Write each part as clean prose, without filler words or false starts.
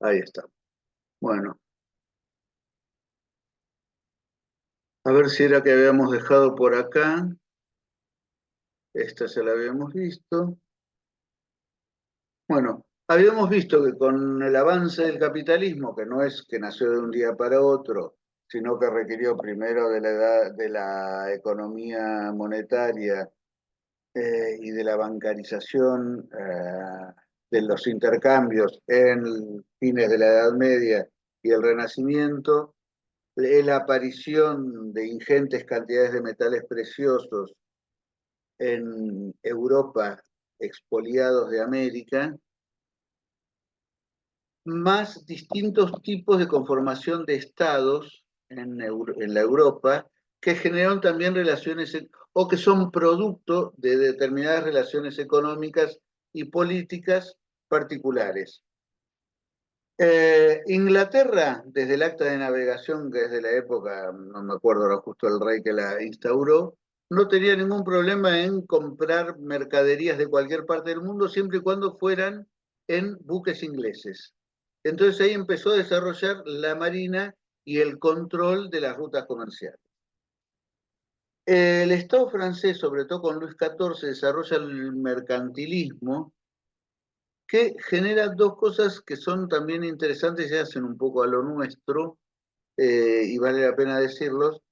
Ahí está. Bueno, a ver si era que habíamos dejado por acá. Esta ya la habíamos visto. Bueno, habíamos visto que con el avance del capitalismo, que no es que nació de un día para otro, sino que requirió primero de la edad de la economía monetaria y de la bancarización de los intercambios en fines de la Edad Media y el Renacimiento, la aparición de ingentes cantidades de metales preciosos en Europa expoliados de América, más distintos tipos de conformación de estados en la Europa que generan también relaciones o que son producto de determinadas relaciones económicas y políticas particulares. Inglaterra, desde el acta de navegación, que es de la época, no me acuerdo ahora justo el rey que la instauró, no tenía ningún problema en comprar mercaderías de cualquier parte del mundo siempre y cuando fueran en buques ingleses. Entonces ahí empezó a desarrollar la marina y el control de las rutas comerciales. El Estado francés, sobre todo con Luis XIV, desarrolla el mercantilismo, que genera dos cosas que son también interesantes y hacen un poco a lo nuestro, y vale la pena decirlos.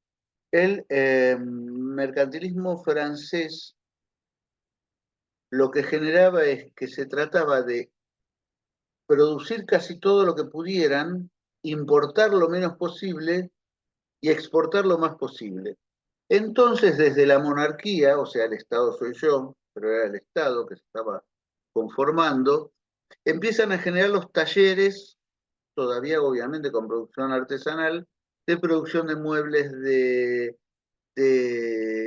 El mercantilismo francés lo que generaba es que se trataba de producir casi todo lo que pudieran, importar lo menos posible y exportar lo más posible. Entonces, desde la monarquía, o sea, el Estado soy yo, pero era el Estado que se estaba conformando, empiezan a generar los talleres, todavía obviamente con producción artesanal, de producción de muebles, de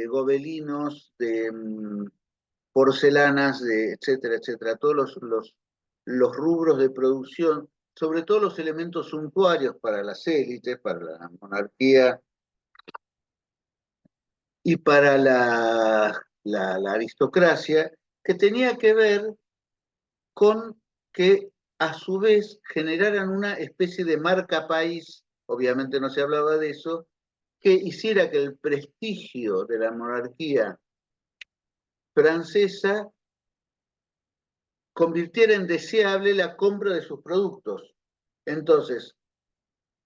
gobelinos, de porcelanas, etcétera, etcétera. Todos los rubros de producción, sobre todo los elementos suntuarios para las élites, para la monarquía y para la aristocracia, que tenía que ver con que a su vez generaran una especie de marca país, obviamente no se hablaba de eso, que hiciera que el prestigio de la monarquía francesa convirtiera en deseable la compra de sus productos. Entonces,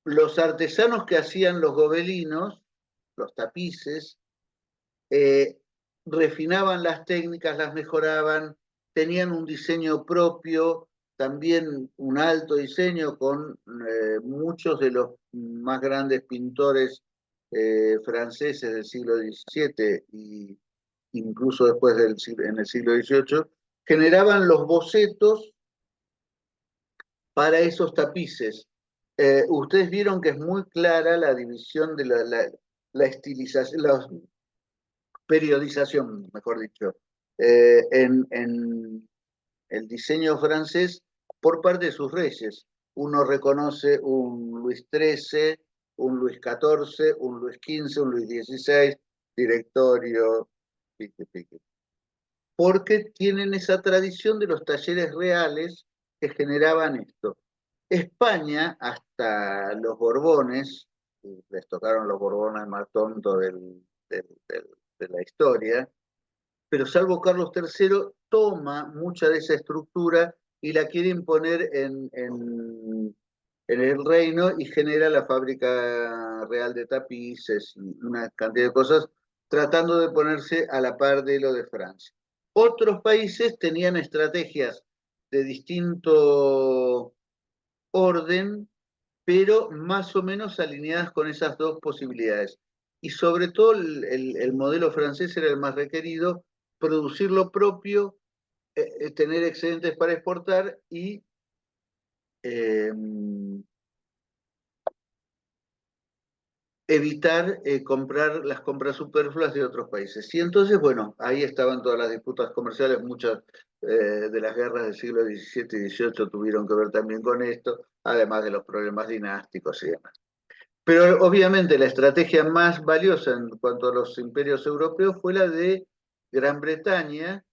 los artesanos que hacían los gobelinos, los tapices, eh, refinaban las técnicas, las mejoraban, tenían un diseño propio, también un alto diseño con muchos de los más grandes pintores franceses del siglo XVII y incluso después en el siglo XVIII, generaban los bocetos para esos tapices. Ustedes vieron que es muy clara la división de la estilización, la periodización, mejor dicho, en el diseño francés por parte de sus reyes. Uno reconoce un Luis XIII, un Luis XIV, un Luis XV, un Luis XVI, directorio, pique, pique, porque tienen esa tradición de los talleres reales que generaban esto. España, hasta los Borbones, les tocaron los Borbones más tontos de la historia, pero salvo Carlos III, toma mucha de esa estructura y la quiere imponer en el reino y genera la fábrica real de tapices y una cantidad de cosas, tratando de ponerse a la par de lo de Francia. Otros países tenían estrategias de distinto orden, pero más o menos alineadas con esas dos posibilidades. Y sobre todo el modelo francés era el más requerido, producir lo propio, tener excedentes para exportar y eh, evitar comprar las compras superfluas de otros países. Y entonces, bueno, ahí estaban todas las disputas comerciales, muchas de las guerras del siglo XVII y XVIII tuvieron que ver también con esto, además de los problemas dinásticos y demás. Pero obviamente la estrategia más valiosa en cuanto a los imperios europeos fue la de Gran Bretaña,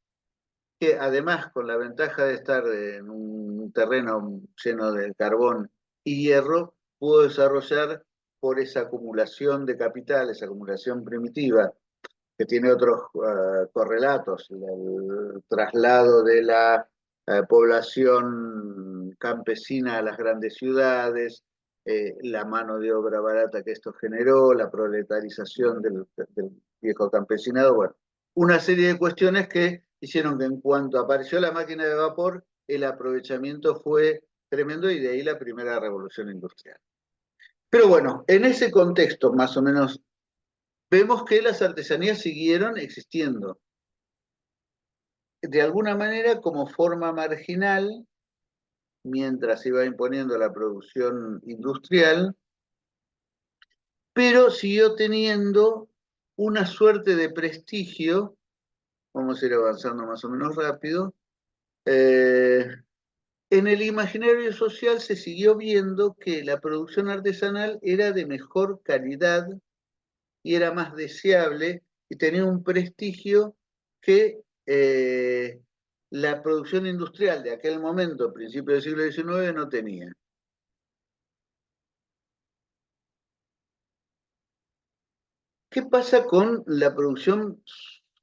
que además con la ventaja de estar en un terreno lleno de carbón y hierro, pudo desarrollar por esa acumulación de capital, esa acumulación primitiva, que tiene otros correlatos, el traslado de la población campesina a las grandes ciudades, la mano de obra barata que esto generó, la proletarización del viejo campesinado, bueno, una serie de cuestiones que hicieron que en cuanto apareció la máquina de vapor, el aprovechamiento fue tremendo y de ahí la primera revolución industrial. Pero bueno, en ese contexto más o menos vemos que las artesanías siguieron existiendo, de alguna manera como forma marginal, mientras iba imponiendo la producción industrial, pero siguió teniendo una suerte de prestigio, vamos a ir avanzando más o menos rápido, eh, en el imaginario social se siguió viendo que la producción artesanal era de mejor calidad y era más deseable y tenía un prestigio que la producción industrial de aquel momento, principio del siglo XIX, no tenía. ¿Qué pasa con la producción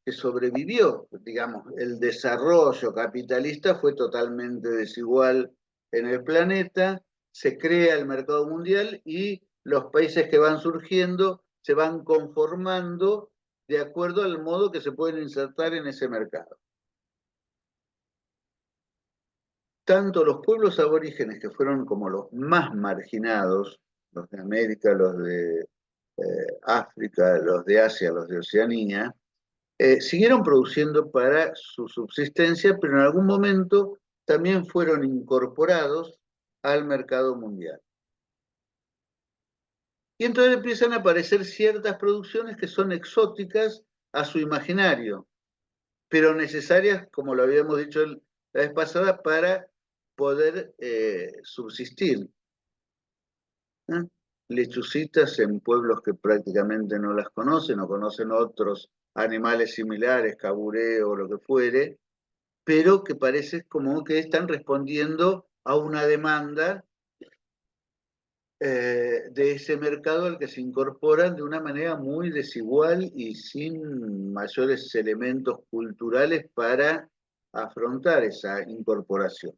que sobrevivió? Digamos, el desarrollo capitalista fue totalmente desigual en el planeta, se crea el mercado mundial y los países que van surgiendo se van conformando de acuerdo al modo que se pueden insertar en ese mercado. Tanto los pueblos aborígenes, que fueron como los más marginados, los de América, los de África, los de Asia, los de Oceanía, siguieron produciendo para su subsistencia, pero en algún momento también fueron incorporados al mercado mundial. Y entonces empiezan a aparecer ciertas producciones que son exóticas a su imaginario, pero necesarias, como lo habíamos dicho la vez pasada, para poder subsistir. ¿Eh? Lechucitas en pueblos que prácticamente no las conocen o conocen otros animales similares, caburé o lo que fuere, pero que parece como que están respondiendo a una demanda de ese mercado al que se incorporan de una manera muy desigual y sin mayores elementos culturales para afrontar esa incorporación.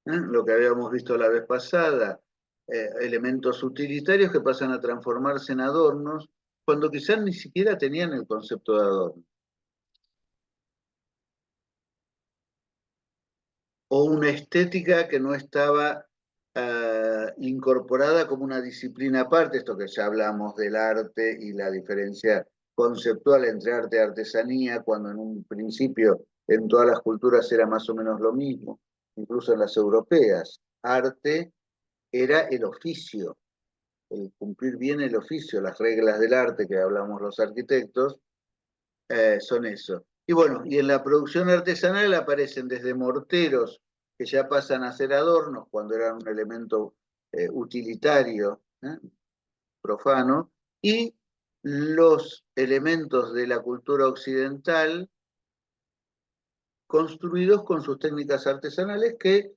Lo que habíamos visto la vez pasada, elementos utilitarios que pasan a transformarse en adornos, cuando quizás ni siquiera tenían el concepto de adorno. O una estética que no estaba incorporada como una disciplina aparte, esto que ya hablamos del arte y la diferencia conceptual entre arte y artesanía, cuando en un principio en todas las culturas era más o menos lo mismo, incluso en las europeas. Arte era el oficio, el cumplir bien el oficio, las reglas del arte que hablamos los arquitectos, son eso. Y bueno, y en la producción artesanal aparecen desde morteros que ya pasan a ser adornos cuando eran un elemento utilitario, profano, y los elementos de la cultura occidental construidos con sus técnicas artesanales que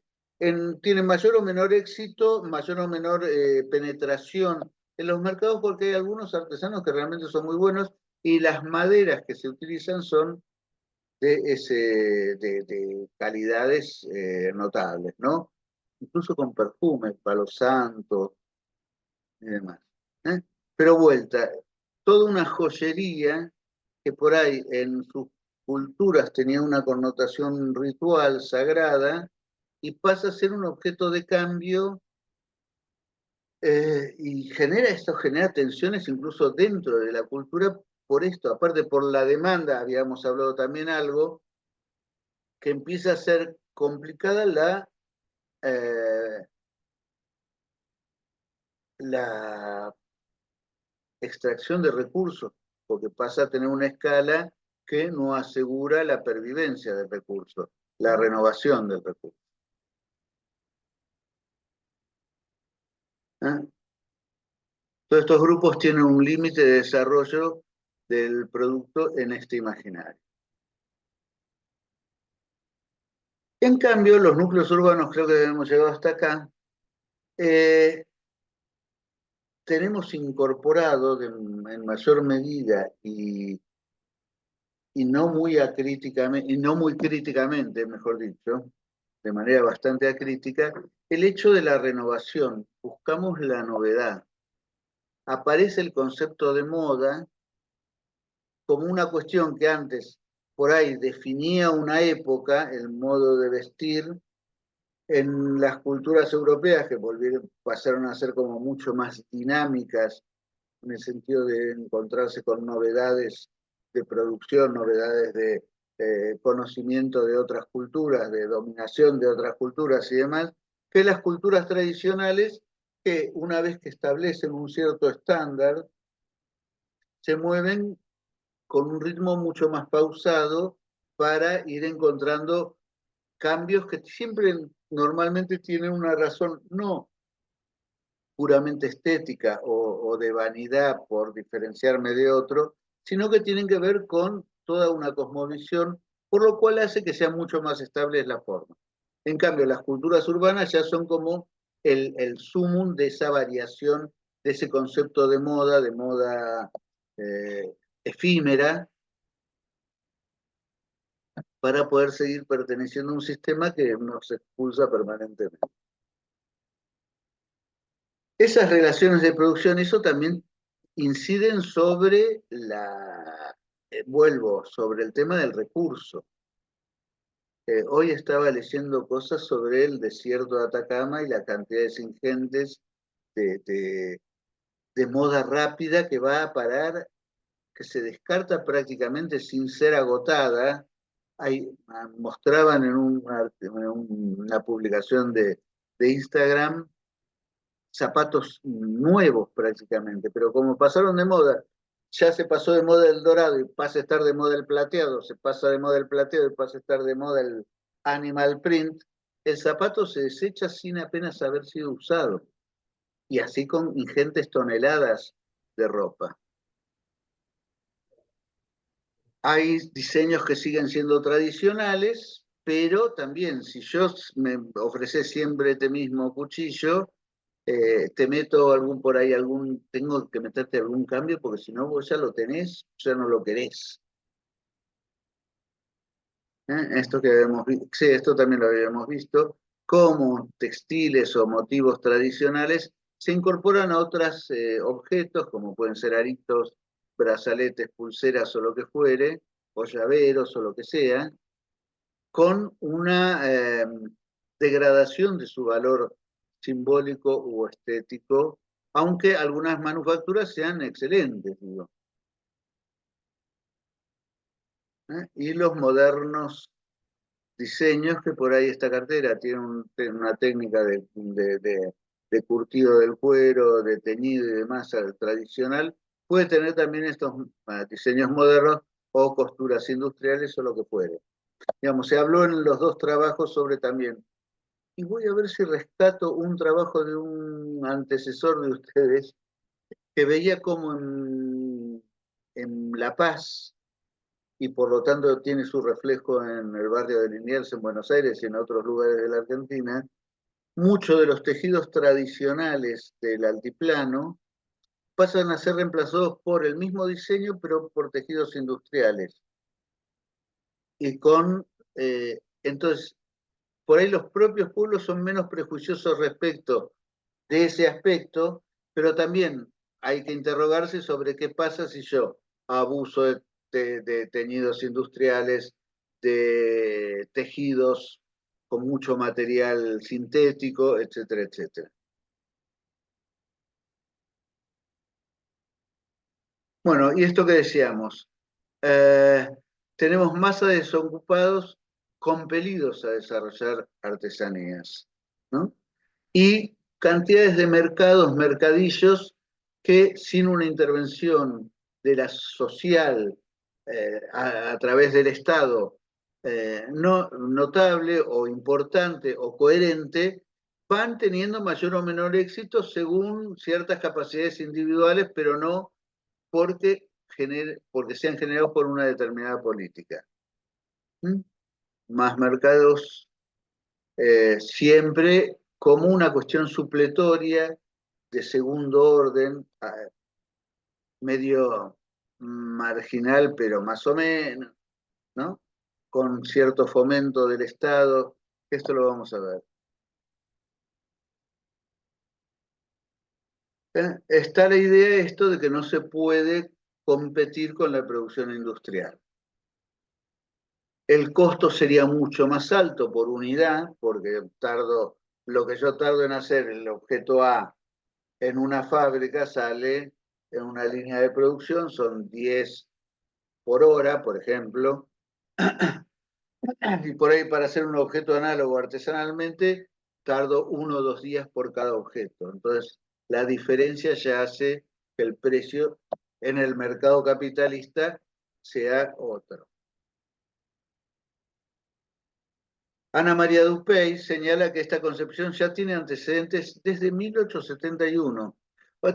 tienen mayor o menor éxito, mayor o menor penetración en los mercados porque hay algunos artesanos que realmente son muy buenos y las maderas que se utilizan son de calidades notables, ¿no? Incluso con perfumes, palo santo y demás. ¿Eh? Pero vuelta, toda una joyería que por ahí en sus culturas tenía una connotación ritual, sagrada, y pasa a ser un objeto de cambio y esto genera tensiones incluso dentro de la cultura por esto, aparte por la demanda, habíamos hablado también algo, que empieza a ser complicada eh, la extracción de recursos, porque pasa a tener una escala que no asegura la pervivencia del recurso, la renovación del recurso. ¿Eh? Todos estos grupos tienen un límite de desarrollo del producto en este imaginario. En cambio, los núcleos urbanos, creo que hemos llegado hasta acá, eh, tenemos incorporado en mayor medida y no muy acríticamente, y no muy críticamente, mejor dicho, de manera bastante acrítica, el hecho de la renovación. Buscamos la novedad. Aparece el concepto de moda como una cuestión que antes por ahí definía una época, el modo de vestir, en las culturas europeas que pasaron a ser como mucho más dinámicas en el sentido de encontrarse con novedades de producción, novedades de conocimiento de otras culturas, de dominación de otras culturas y demás, que las culturas tradicionales que una vez que establecen un cierto estándar, se mueven con un ritmo mucho más pausado para ir encontrando cambios que siempre normalmente tienen una razón no puramente estética o de vanidad por diferenciarme de otro, sino que tienen que ver con toda una cosmovisión, por lo cual hace que sea mucho más estable la forma. En cambio, las culturas urbanas ya son como el sumum de esa variación, de ese concepto de moda efímera, para poder seguir perteneciendo a un sistema que nos expulsa permanentemente. Esas relaciones de producción, eso también inciden sobre vuelvo, sobre el tema del recurso. Hoy estaba leyendo cosas sobre el desierto de Atacama y las cantidades ingentes de, de, de moda rápida que va a parar, que se descarta prácticamente sin ser agotada. Mostraban una publicación de Instagram zapatos nuevos prácticamente, pero como pasaron de moda, ya se pasó de moda el dorado y pasa a estar de moda el plateado, se pasa de moda el plateado y pasa a estar de moda el animal print, el zapato se desecha sin apenas haber sido usado, y así con ingentes toneladas de ropa. Hay diseños que siguen siendo tradicionales, pero también si yo me ofreces siempre este mismo cuchillo, te meto algún por ahí, tengo que meterte algún cambio, porque si no vos ya lo tenés, ya no lo querés. Esto que habíamos visto, sí, esto también lo habíamos visto, cómo textiles o motivos tradicionales se incorporan a otros objetos, como pueden ser aritos, brazaletes, pulseras o lo que fuere, o llaveros o lo que sea, con una degradación de su valor simbólico u estético, aunque algunas manufacturas sean excelentes, digo. Y los modernos diseños, que por ahí esta cartera tiene una técnica de curtido del cuero, de teñido y demás tradicional, puede tener también estos diseños modernos o costuras industriales o lo que fuere. Digamos, se habló en los dos trabajos sobre también. Y voy a ver si rescato un trabajo de un antecesor de ustedes que veía como en La Paz, y por lo tanto tiene su reflejo en el barrio de Liniers, en Buenos Aires y en otros lugares de la Argentina, muchos de los tejidos tradicionales del altiplano pasan a ser reemplazados por el mismo diseño, pero por tejidos industriales. Y entonces, por ahí los propios pueblos son menos prejuiciosos respecto de ese aspecto, pero también hay que interrogarse sobre qué pasa si yo abuso de teñidos industriales, de tejidos con mucho material sintético, etcétera, etcétera. Bueno, y esto que decíamos, eh, tenemos masa de desocupados compelidos a desarrollar artesanías, ¿no? Y cantidades de mercados, mercadillos, que sin una intervención de la social a través del Estado no notable o importante o coherente, van teniendo mayor o menor éxito según ciertas capacidades individuales, pero no porque sean generados por una determinada política. ¿Mm? Más mercados siempre como una cuestión supletoria de segundo orden, medio marginal, pero más o menos, ¿no? Con cierto fomento del Estado. Esto lo vamos a ver. Está la idea esto de que no se puede competir con la producción industrial. El costo sería mucho más alto por unidad, porque lo que yo tardo en hacer el objeto A en una fábrica sale en una línea de producción, son 10 por hora, por ejemplo, y por ahí para hacer un objeto análogo artesanalmente, tardo 1 o 2 días por cada objeto. Entonces, la diferencia ya hace que el precio en el mercado capitalista sea otro. Ana María Dupuy señala que esta concepción ya tiene antecedentes desde 1871.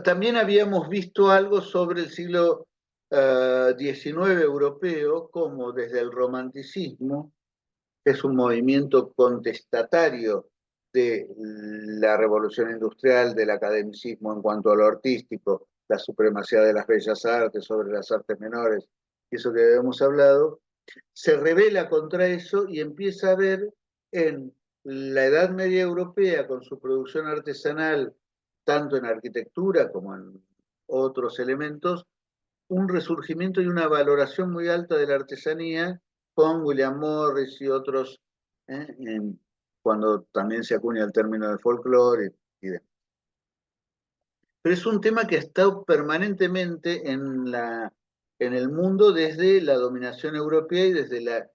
También habíamos visto algo sobre el siglo XIX europeo, como desde el romanticismo, que es un movimiento contestatario de la revolución industrial, del academicismo en cuanto a lo artístico, la supremacía de las bellas artes sobre las artes menores, eso que habíamos hablado, se revela contra eso y empieza a ver en la Edad Media Europea, con su producción artesanal, tanto en arquitectura como en otros elementos, un resurgimiento y una valoración muy alta de la artesanía con William Morris y otros, cuando también se acuña el término de folclore y demás. Pero es un tema que ha estado permanentemente en el mundo desde la dominación europea y desde el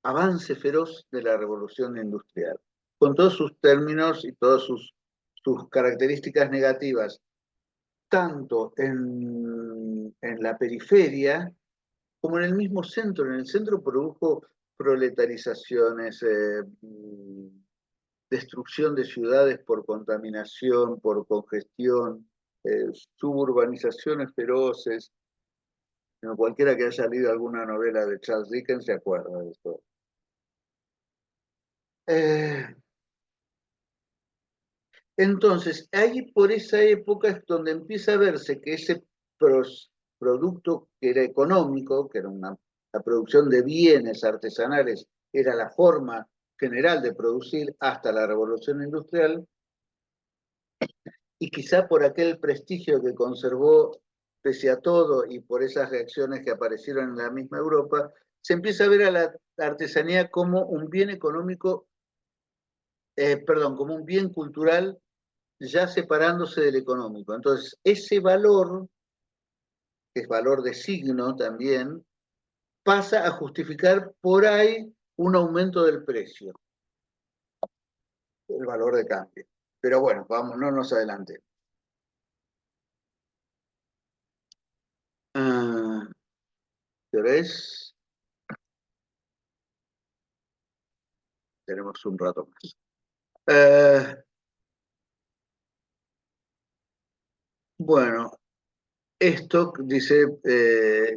avance feroz de la revolución industrial, con todos sus términos y todas sus características negativas, tanto en la periferia como en el mismo centro. En el centro produjo proletarizaciones, destrucción de ciudades por contaminación, por congestión, suburbanizaciones feroces. Cualquiera que haya leído alguna novela de Charles Dickens se acuerda de esto. Eh, entonces, ahí por esa época es donde empieza a verse que ese producto que era económico, que era la producción de bienes artesanales, era la forma general de producir hasta la revolución industrial, y quizá por aquel prestigio que conservó pese a todo y por esas reacciones que aparecieron en la misma Europa, se empieza a ver a la artesanía como un bien económico, perdón, como un bien cultural ya separándose del económico. Entonces, ese valor, que es valor de signo también, pasa a justificar por ahí un aumento del precio, el valor de cambio. Pero bueno, vamos, no nos adelante. ¿Qué hora es? Tenemos un rato más. Bueno, esto dice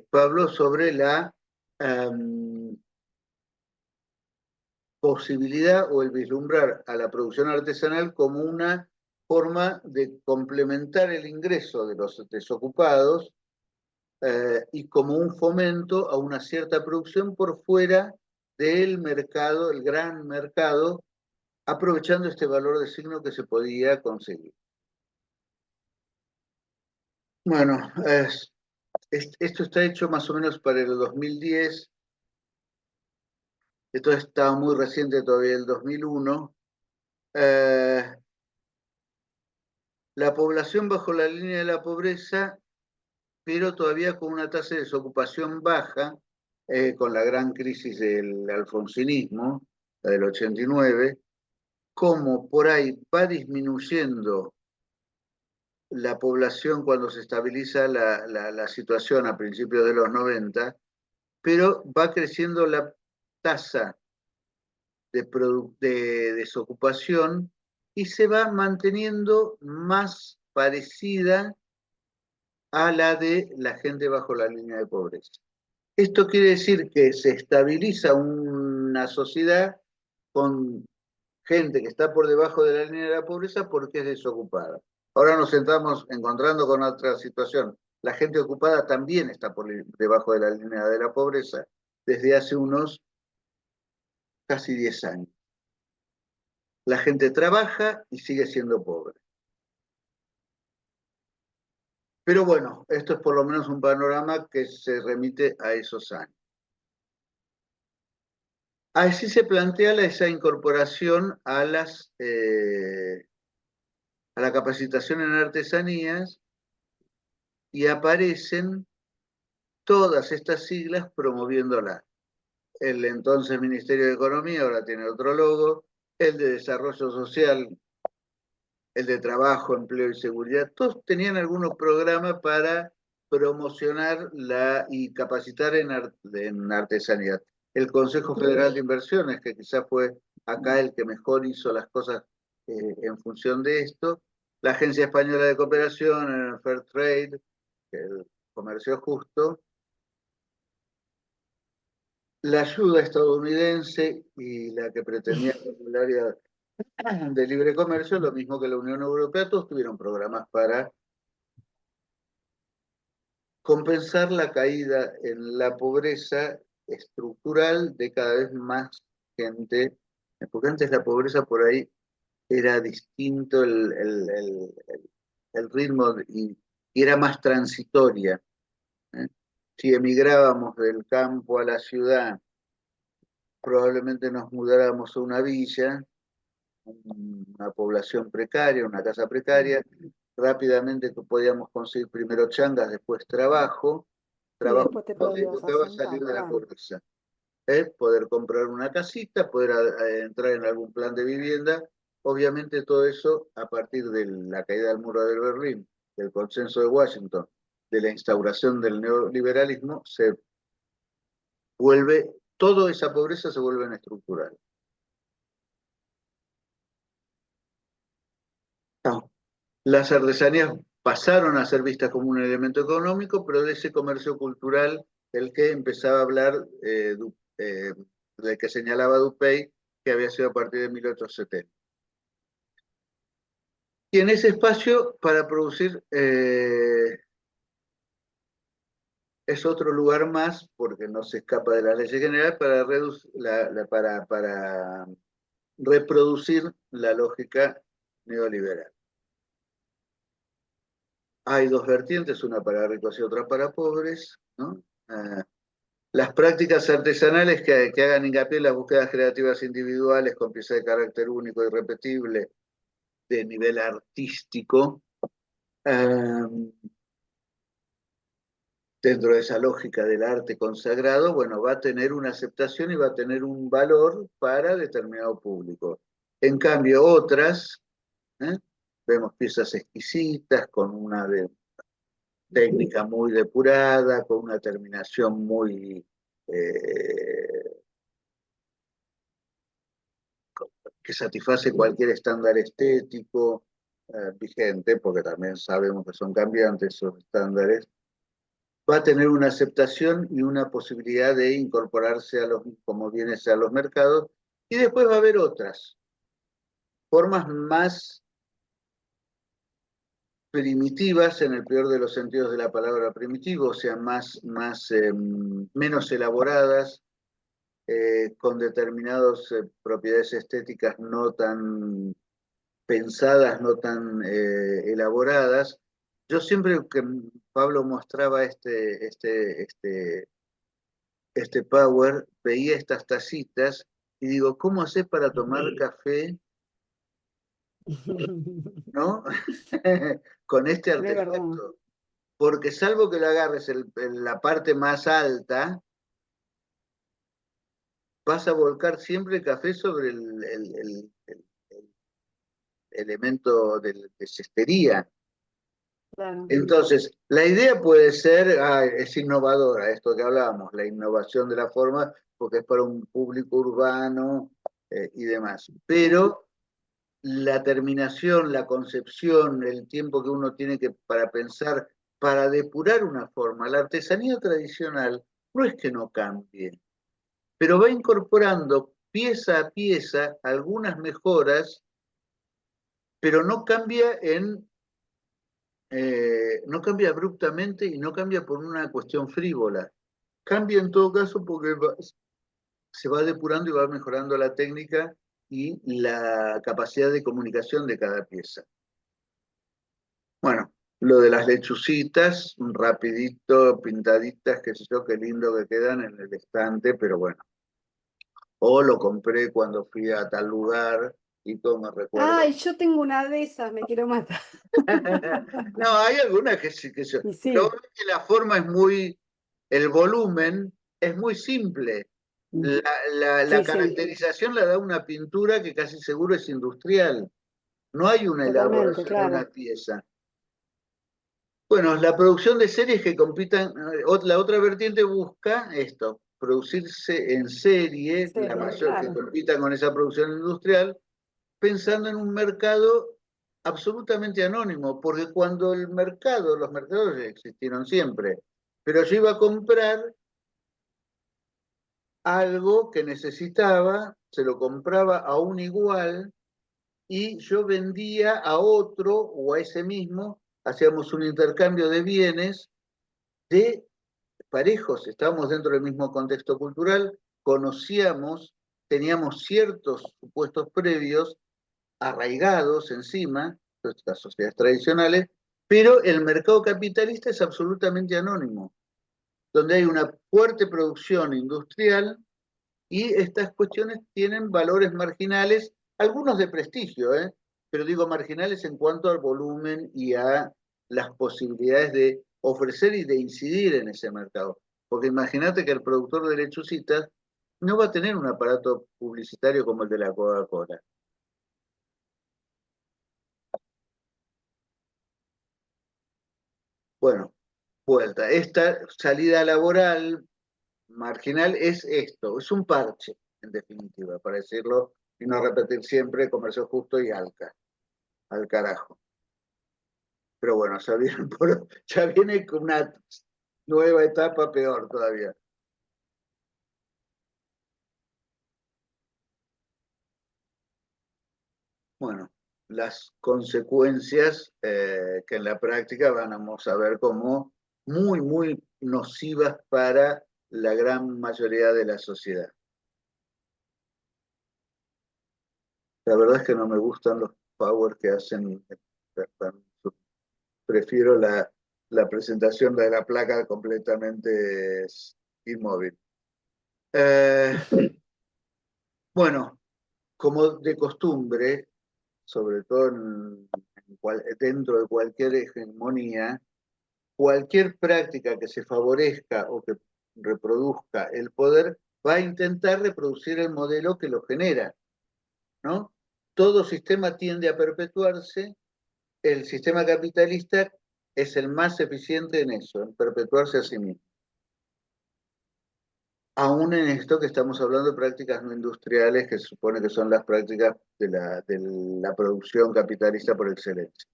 Pablo sobre la posibilidad o el vislumbrar a la producción artesanal como una forma de complementar el ingreso de los desocupados, y como un fomento a una cierta producción por fuera del mercado, el gran mercado, aprovechando este valor de signo que se podía conseguir. Bueno, esto está hecho más o menos para el 2010. Esto está muy reciente todavía, el 2001. Eh, la población bajo la línea de la pobreza, pero todavía con una tasa de desocupación baja, con la gran crisis del alfonsinismo, la del 89, como por ahí va disminuyendo la población cuando se estabiliza la situación a principios de los 90, pero va creciendo la tasa de desocupación y se va manteniendo más parecida a la de la gente bajo la línea de pobreza. Esto quiere decir que se estabiliza una sociedad con gente que está por debajo de la línea de la pobreza porque es desocupada. Ahora nos estamos encontrando con otra situación. La gente ocupada también está por debajo de la línea de la pobreza desde hace unos casi 10 años. La gente trabaja y sigue siendo pobre. Pero bueno, esto es por lo menos un panorama que se remite a esos años. Así se plantea esa incorporación a la capacitación en artesanías y aparecen todas estas siglas promoviéndola. El entonces Ministerio de Economía ahora tiene otro logo, el de Desarrollo Social, el de Trabajo, Empleo y Seguridad, todos tenían algunos programas para promocionar y capacitar en artesanía. El Consejo Federal de Inversiones, que quizás fue acá el que mejor hizo las cosas en función de esto, la Agencia Española de Cooperación, el Fair Trade, el comercio justo, la ayuda estadounidense y la que pretendía el área de libre comercio, lo mismo que la Unión Europea, todos tuvieron programas para compensar la caída en la pobreza estructural de cada vez más gente, porque antes la pobreza por ahí era distinto el ritmo y era más transitoria. ¿Eh? Si emigrábamos del campo a la ciudad, probablemente nos mudáramos a una villa, una población precaria, una casa precaria, rápidamente podíamos conseguir primero changas, después Y trabajo después te que te podías tocaba asentar, salir de la claro. pobreza. Poder comprar una casita, poder entrar en algún plan de vivienda. Obviamente todo eso a partir de la caída del muro de Berlín, del consenso de Washington, de la instauración del neoliberalismo, se vuelve, toda esa pobreza se vuelve en estructural. No. Las artesanías pasaron a ser vistas como un elemento económico, pero de ese comercio cultural el que empezaba a hablar, del que señalaba Dupuy, que había sido a partir de 1870. Y en ese espacio, para producir, es otro lugar más, porque no se escapa de la ley general, para reproducir la lógica neoliberal. Hay dos vertientes, una para ricos y otra para pobres, ¿no? Las prácticas artesanales que hagan hincapié en las búsquedas creativas individuales con piezas de carácter único y repetible de nivel artístico, dentro de esa lógica del arte consagrado, bueno, va a tener una aceptación y va a tener un valor para determinado público. En cambio, otras, ¿eh? Vemos piezas exquisitas con una técnica muy depurada, con una terminación muy que satisface cualquier estándar estético vigente, porque también sabemos que son cambiantes esos estándares, va a tener una aceptación y una posibilidad de incorporarse como bienes a los mercados, y después va a haber otras formas más primitivas, en el peor de los sentidos de la palabra primitivo, o sea, menos elaboradas, con determinadas propiedades estéticas no tan pensadas, no tan elaboradas. Yo siempre que Pablo mostraba este power, veía estas tacitas y digo, ¿cómo haces para tomar café, ¿no? Con este De verdad, artefacto? Porque salvo que lo agarres en la parte más alta, vas a volcar siempre el café sobre el elemento de cestería. claro. Entonces, la idea puede ser, es innovadora, esto que hablábamos, la innovación de la forma, porque es para un público urbano y demás. Pero la terminación, la concepción, el tiempo que uno tiene para pensar, para depurar una forma, la artesanía tradicional no es que no cambie, pero va incorporando pieza a pieza algunas mejoras, pero no cambia no cambia abruptamente y no cambia por una cuestión frívola. Cambia en todo caso porque se va depurando y va mejorando la técnica y la capacidad de comunicación de cada pieza. Bueno, lo de las lechucitas, rapidito, pintaditas, qué sé yo, qué lindo que quedan en el estante, pero bueno. O lo compré cuando fui a tal lugar y todo me recuerda. Ay, yo tengo una de esas, me quiero matar. No, hay algunas que sí, que sí. Y Lo sí, que la forma es muy, el volumen es muy simple. La sí, sí, caracterización la da una pintura que casi seguro es industrial. No hay una totalmente, elaboración de una claro. pieza. Bueno, la producción de series que compitan, la otra vertiente busca esto, producirse en En serie, la serie, mayor que claro. compita con esa producción industrial, pensando en un mercado absolutamente anónimo, porque cuando el mercado, los mercados existieron siempre, pero yo iba a comprar algo que necesitaba, se lo compraba a un igual y yo vendía a otro o a ese mismo, hacíamos un intercambio de bienes de parejos, estábamos dentro del mismo contexto cultural, conocíamos, teníamos ciertos supuestos previos arraigados encima, las sociedades tradicionales, pero el mercado capitalista es absolutamente anónimo, donde hay una fuerte producción industrial y estas cuestiones tienen valores marginales, algunos de prestigio, pero digo marginales en cuanto al volumen y a las posibilidades de ofrecer y de incidir en ese mercado. Porque imagínate que el productor de lechucitas no va a tener un aparato publicitario como el de la Coca-Cola. Bueno, vuelta. Esta salida laboral marginal es esto, es un parche, en definitiva, para decirlo y no repetir siempre comercio justo y alca, al carajo. Pero bueno, ya viene con una nueva etapa peor todavía. Bueno, las consecuencias que en la práctica vamos a ver como muy, muy nocivas para la gran mayoría de la sociedad. La verdad es que no me gustan los power que hacen, prefiero la presentación de la placa completamente inmóvil. Eh, bueno, como de costumbre, sobre todo dentro de cualquier hegemonía, cualquier práctica que se favorezca o que reproduzca el poder va a intentar reproducir el modelo que lo genera, ¿no? Todo sistema tiende a perpetuarse, el sistema capitalista es el más eficiente en eso, en perpetuarse a sí mismo. Aún en esto que estamos hablando de prácticas no industriales, que se supone que son las prácticas de la producción capitalista por excelencia.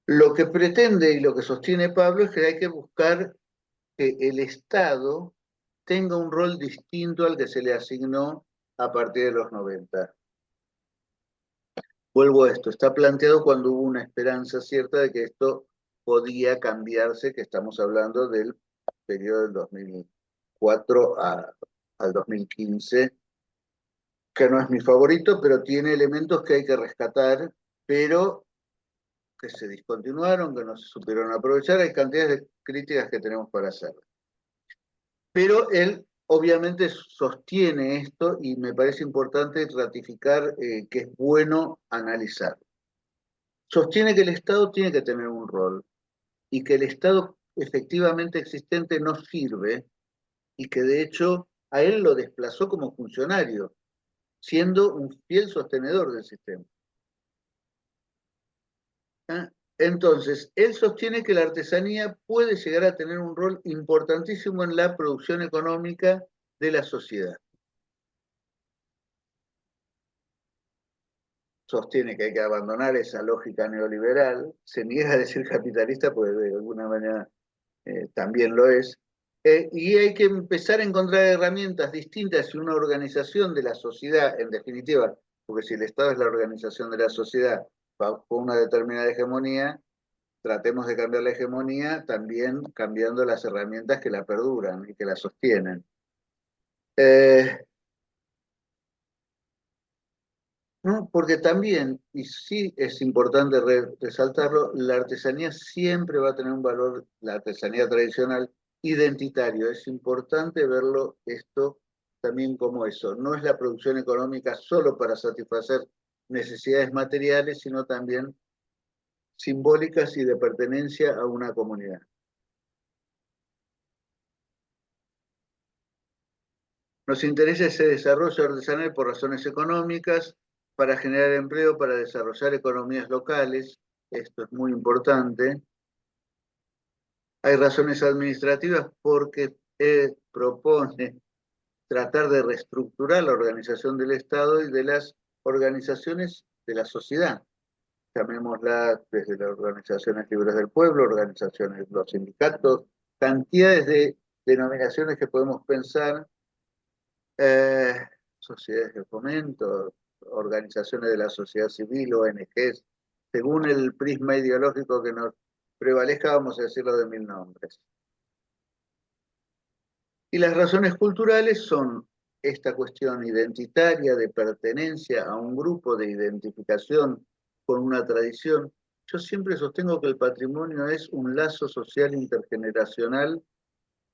Lo que pretende y lo que sostiene Pablo es que hay que buscar que el Estado tenga un rol distinto al que se le asignó a partir de los 90. Vuelvo a esto, está planteado cuando hubo una esperanza cierta de que esto podía cambiarse, que estamos hablando del periodo del 2004 al 2015, que no es mi favorito, pero tiene elementos que hay que rescatar, pero que se discontinuaron, que no se supieron aprovechar, hay cantidades de críticas que tenemos para hacer. Pero él obviamente sostiene esto y me parece importante ratificar que es bueno analizar. Sostiene que el Estado tiene que tener un rol y que el Estado efectivamente existente no sirve y que de hecho a él lo desplazó como funcionario, siendo un fiel sostenedor del sistema. ¿Eh? Entonces, él sostiene que la artesanía puede llegar a tener un rol importantísimo en la producción económica de la sociedad. Sostiene que hay que abandonar esa lógica neoliberal, se niega a decir capitalista, porque de alguna manera también lo es, Y hay que empezar a encontrar herramientas distintas y una organización de la sociedad, en definitiva, porque si el Estado es la organización de la sociedad bajo una determinada hegemonía, tratemos de cambiar la hegemonía también cambiando las herramientas que la perduran y que la sostienen. No, porque también, y sí es importante resaltarlo, la artesanía siempre va a tener un valor, la artesanía tradicional, identitario. Es importante verlo esto también como eso. No es la producción económica solo para satisfacer necesidades materiales, sino también simbólicas y de pertenencia a una comunidad. Nos interesa ese desarrollo artesanal por razones económicas, para generar empleo, para desarrollar economías locales. Esto es muy importante. Hay razones administrativas porque propone tratar de reestructurar la organización del Estado y de las organizaciones de la sociedad. Llamémosla desde las organizaciones libres del pueblo, organizaciones, los sindicatos, cantidades de denominaciones que podemos pensar, eh, sociedades de fomento, organizaciones de la sociedad civil, ONGs, según el prisma ideológico que nos prevalezca, vamos a decirlo de mil nombres. Y las razones culturales son esta cuestión identitaria de pertenencia a un grupo, de identificación con una tradición. Yo siempre sostengo que el patrimonio es un lazo social intergeneracional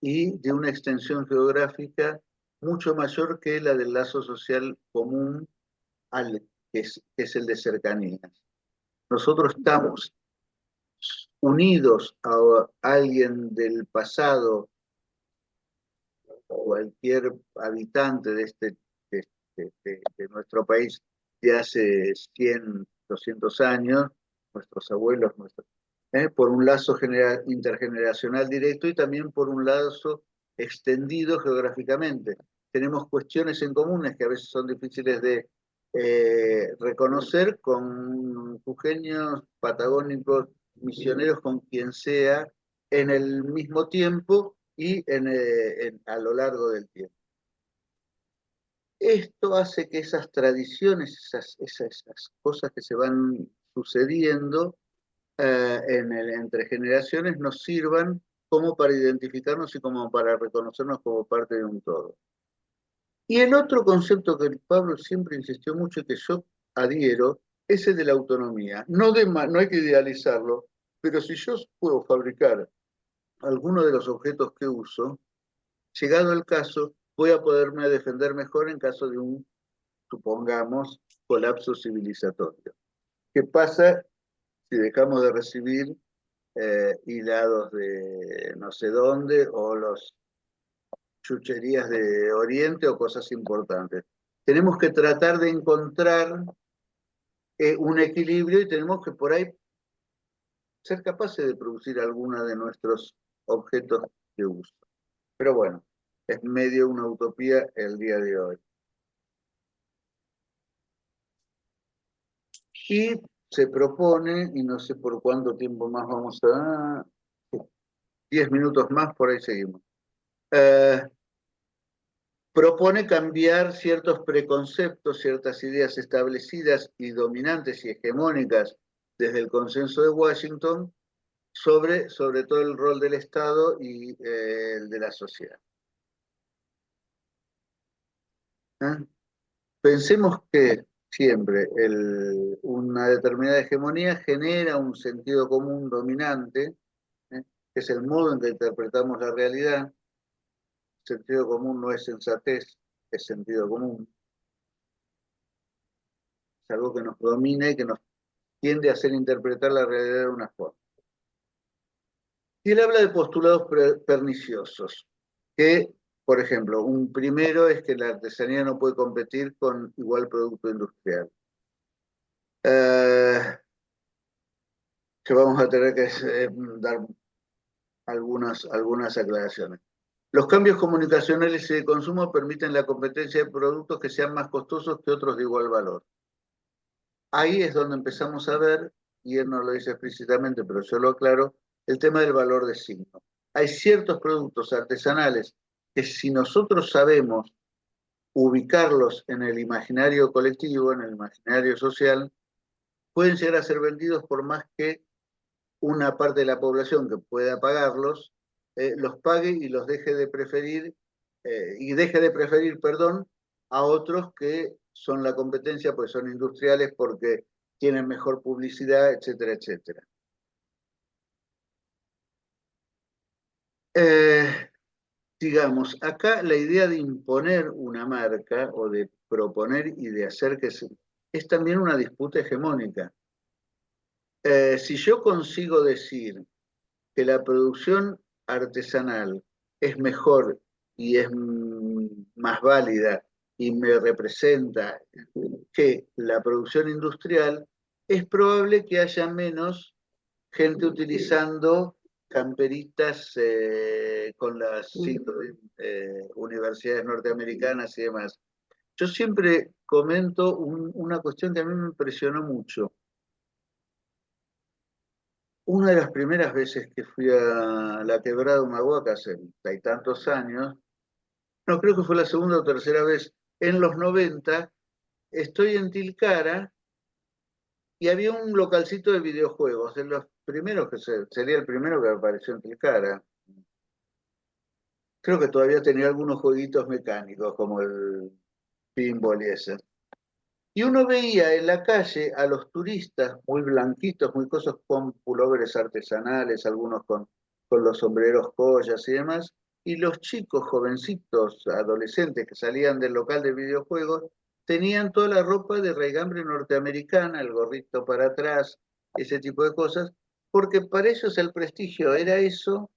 y de una extensión geográfica mucho mayor que la del lazo social común que es el de cercanías. Nosotros estamos unidos a alguien del pasado, cualquier habitante de nuestro país de hace 100, 200 años, nuestros abuelos, por un lazo intergeneracional directo y también por un lazo extendido geográficamente. Tenemos cuestiones en comunes que a veces son difíciles de reconocer con jujeños, patagónicos, misioneros, con quien sea, en el mismo tiempo y a lo largo del tiempo. Esto hace que esas tradiciones, esas cosas que se van sucediendo entre generaciones nos sirvan como para identificarnos y como para reconocernos como parte de un todo. Y el otro concepto que Pablo siempre insistió mucho y que yo adhiero es el de la autonomía. No hay que idealizarlo, pero si yo puedo fabricar alguno de los objetos que uso, llegado el caso, voy a poderme defender mejor en caso de un, supongamos, colapso civilizatorio. ¿Qué pasa si dejamos de recibir hilados de no sé dónde o los chucherías de Oriente o cosas importantes? Tenemos que tratar de encontrar un equilibrio y tenemos que por ahí ser capaces de producir alguna de nuestros objetos de uso. Pero bueno, es medio una utopía el día de hoy. Y se propone, y no sé por cuánto tiempo más vamos a... 10 minutos más, por ahí seguimos. Propone cambiar ciertos preconceptos, ciertas ideas establecidas y dominantes y hegemónicas desde el consenso de Washington sobre todo el rol del Estado y el de la sociedad. ¿Eh? Pensemos que siempre una determinada hegemonía genera un sentido común dominante, ¿eh? Que es el modo en que interpretamos la realidad. Sentido común no es sensatez, es sentido común. Es algo que nos domina y que nos tiende a hacer interpretar la realidad de una forma. Y él habla de postulados perniciosos, que, por ejemplo, un primero es que la artesanía no puede competir con igual producto industrial. Que vamos a tener que dar algunas aclaraciones. Los cambios comunicacionales y de consumo permiten la competencia de productos que sean más costosos que otros de igual valor. Ahí es donde empezamos a ver, y él no lo dice explícitamente, pero yo lo aclaro, el tema del valor de signo. hay ciertos productos artesanales que si nosotros sabemos ubicarlos en el imaginario colectivo, en el imaginario social, pueden llegar a ser vendidos por más que una parte de la población que pueda pagarlos, los pague y los deje de preferir, perdón, a otros que son la competencia, pues son industriales porque tienen mejor publicidad, etcétera, etcétera. Digamos, acá la idea de imponer una marca o de proponer y de hacer que se, es también una disputa hegemónica. Si yo consigo decir que la producción artesanal es mejor y es más válida y me representa que la producción industrial, es probable que haya menos gente utilizando camperitas con las universidades norteamericanas y demás. Yo siempre comento una cuestión que a mí me impresionó mucho. Una de las primeras veces que fui a la Quebrada de Humahuaca hace tantos años, no creo que fue la segunda o tercera vez, en los 90, estoy en Tilcara y había un localcito de videojuegos, de los primeros sería el primero que apareció en Tilcara. Creo que todavía tenía algunos jueguitos mecánicos, como el pinball y ese. Y uno veía en la calle a los turistas muy blanquitos, muy cosos, con pulóveres artesanales, algunos con los sombreros collas y demás, y los chicos, jovencitos, adolescentes que salían del local de videojuegos, tenían toda la ropa de raigambre norteamericana, el gorrito para atrás, ese tipo de cosas, porque para ellos el prestigio era eso,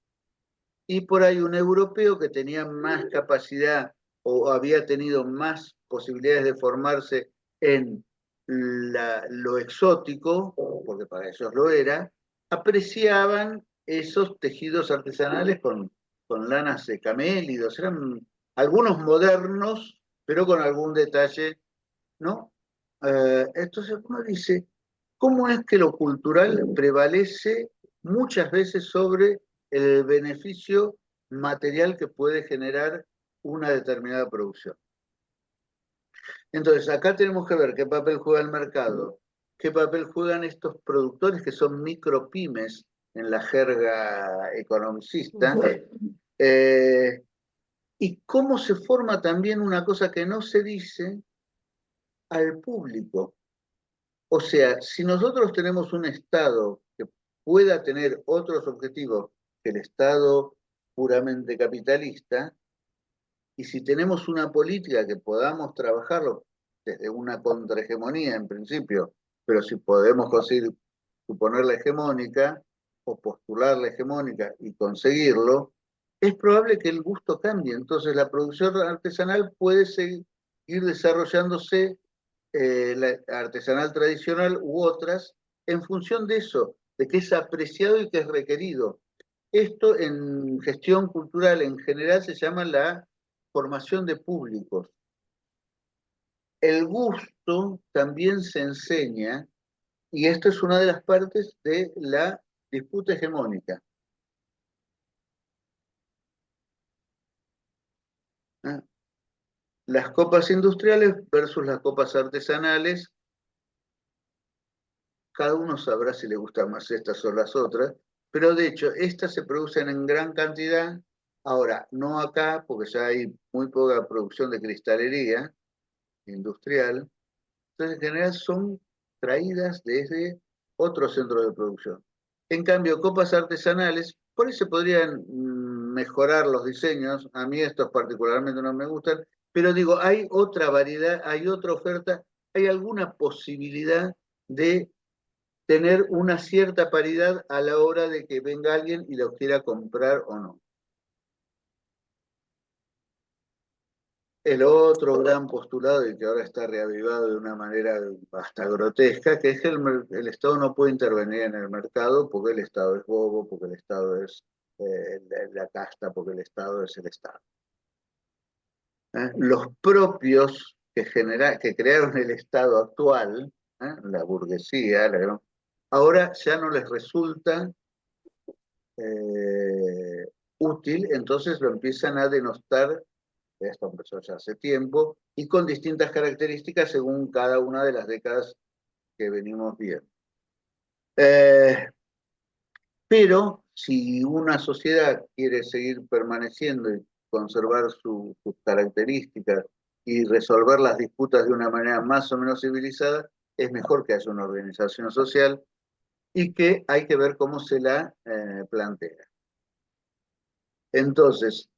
y por ahí un europeo que tenía más capacidad o había tenido más posibilidades de formarse en lo exótico, porque para ellos lo era, apreciaban esos tejidos artesanales con lanas de camélidos, eran algunos modernos, pero con algún detalle, ¿no? Entonces uno dice, ¿cómo es que lo cultural prevalece muchas veces sobre el beneficio material que puede generar una determinada producción? Entonces, acá tenemos que ver qué papel juega el mercado, qué papel juegan estos productores que son micropymes en la jerga economicista, eh, y cómo se forma también una cosa que no se dice al público. O sea, si nosotros tenemos un Estado que pueda tener otros objetivos que el Estado puramente capitalista, y si tenemos una política que podamos trabajarlo desde una contrahegemonía en principio, pero si podemos conseguir suponer la hegemónica o postular la hegemónica y conseguirlo, es probable que el gusto cambie. Entonces la producción artesanal puede seguir desarrollándose, la artesanal tradicional u otras, en función de eso, de que es apreciado y que es requerido. Esto en gestión cultural en general se llama la formación de públicos. El gusto también se enseña, y esto es una de las partes de la disputa hegemónica. ¿Eh? Las copas industriales versus las copas artesanales, cada uno sabrá si le gustan más estas o las otras, pero de hecho estas se producen en gran cantidad, ahora no acá, porque ya hay muy poca producción de cristalería industrial, entonces en general son traídas desde otros centros de producción. En cambio, copas artesanales, por ahí se podrían mejorar los diseños, a mí estos particularmente no me gustan, pero digo, hay otra variedad, hay otra oferta, hay alguna posibilidad de tener una cierta paridad a la hora de que venga alguien y lo quiera comprar o no. El otro gran postulado, y que ahora está reavivado de una manera hasta grotesca, que es que el Estado no puede intervenir en el mercado porque el Estado es bobo, porque el Estado es la casta, porque el Estado es el Estado. Los propios que crearon el Estado actual, la burguesía, ahora ya no les resulta útil, entonces lo empiezan a denostar. Esto empezó ya hace tiempo y con distintas características según cada una de las décadas que venimos viendo. Pero si una sociedad quiere seguir permaneciendo y conservar sus características y resolver las disputas de una manera más o menos civilizada, es mejor que haya una organización social y que hay que ver cómo se la plantea. Entonces,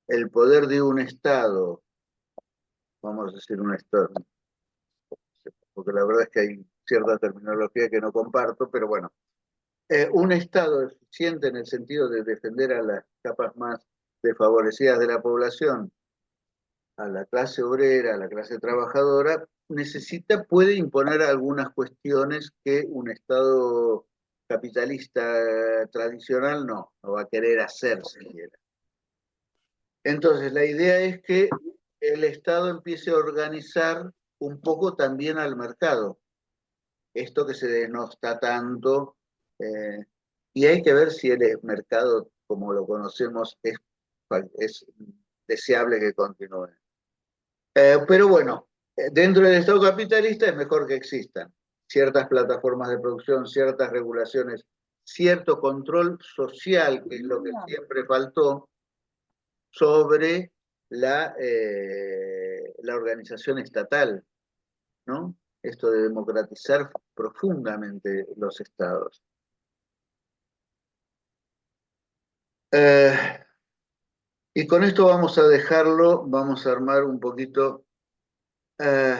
el poder de un Estado, vamos a decir un Estado, porque la verdad es que hay cierta terminología que no comparto, pero bueno, un Estado eficiente en el sentido de defender a las capas más desfavorecidas de la población, a la clase obrera, a la clase trabajadora, puede imponer algunas cuestiones que un Estado capitalista tradicional no va a querer hacer siquiera. Entonces, la idea es que el Estado empiece a organizar un poco también al mercado. Esto que se denosta tanto, eh, y hay que ver si el mercado, como lo conocemos, es deseable que continúe. Pero bueno, dentro del Estado capitalista es mejor que existan ciertas plataformas de producción, ciertas regulaciones, cierto control social, que es lo que siempre faltó, sobre la organización estatal, ¿no? Esto de democratizar profundamente los estados. Eh, y con esto vamos a dejarlo, vamos a armar un poquito. eh,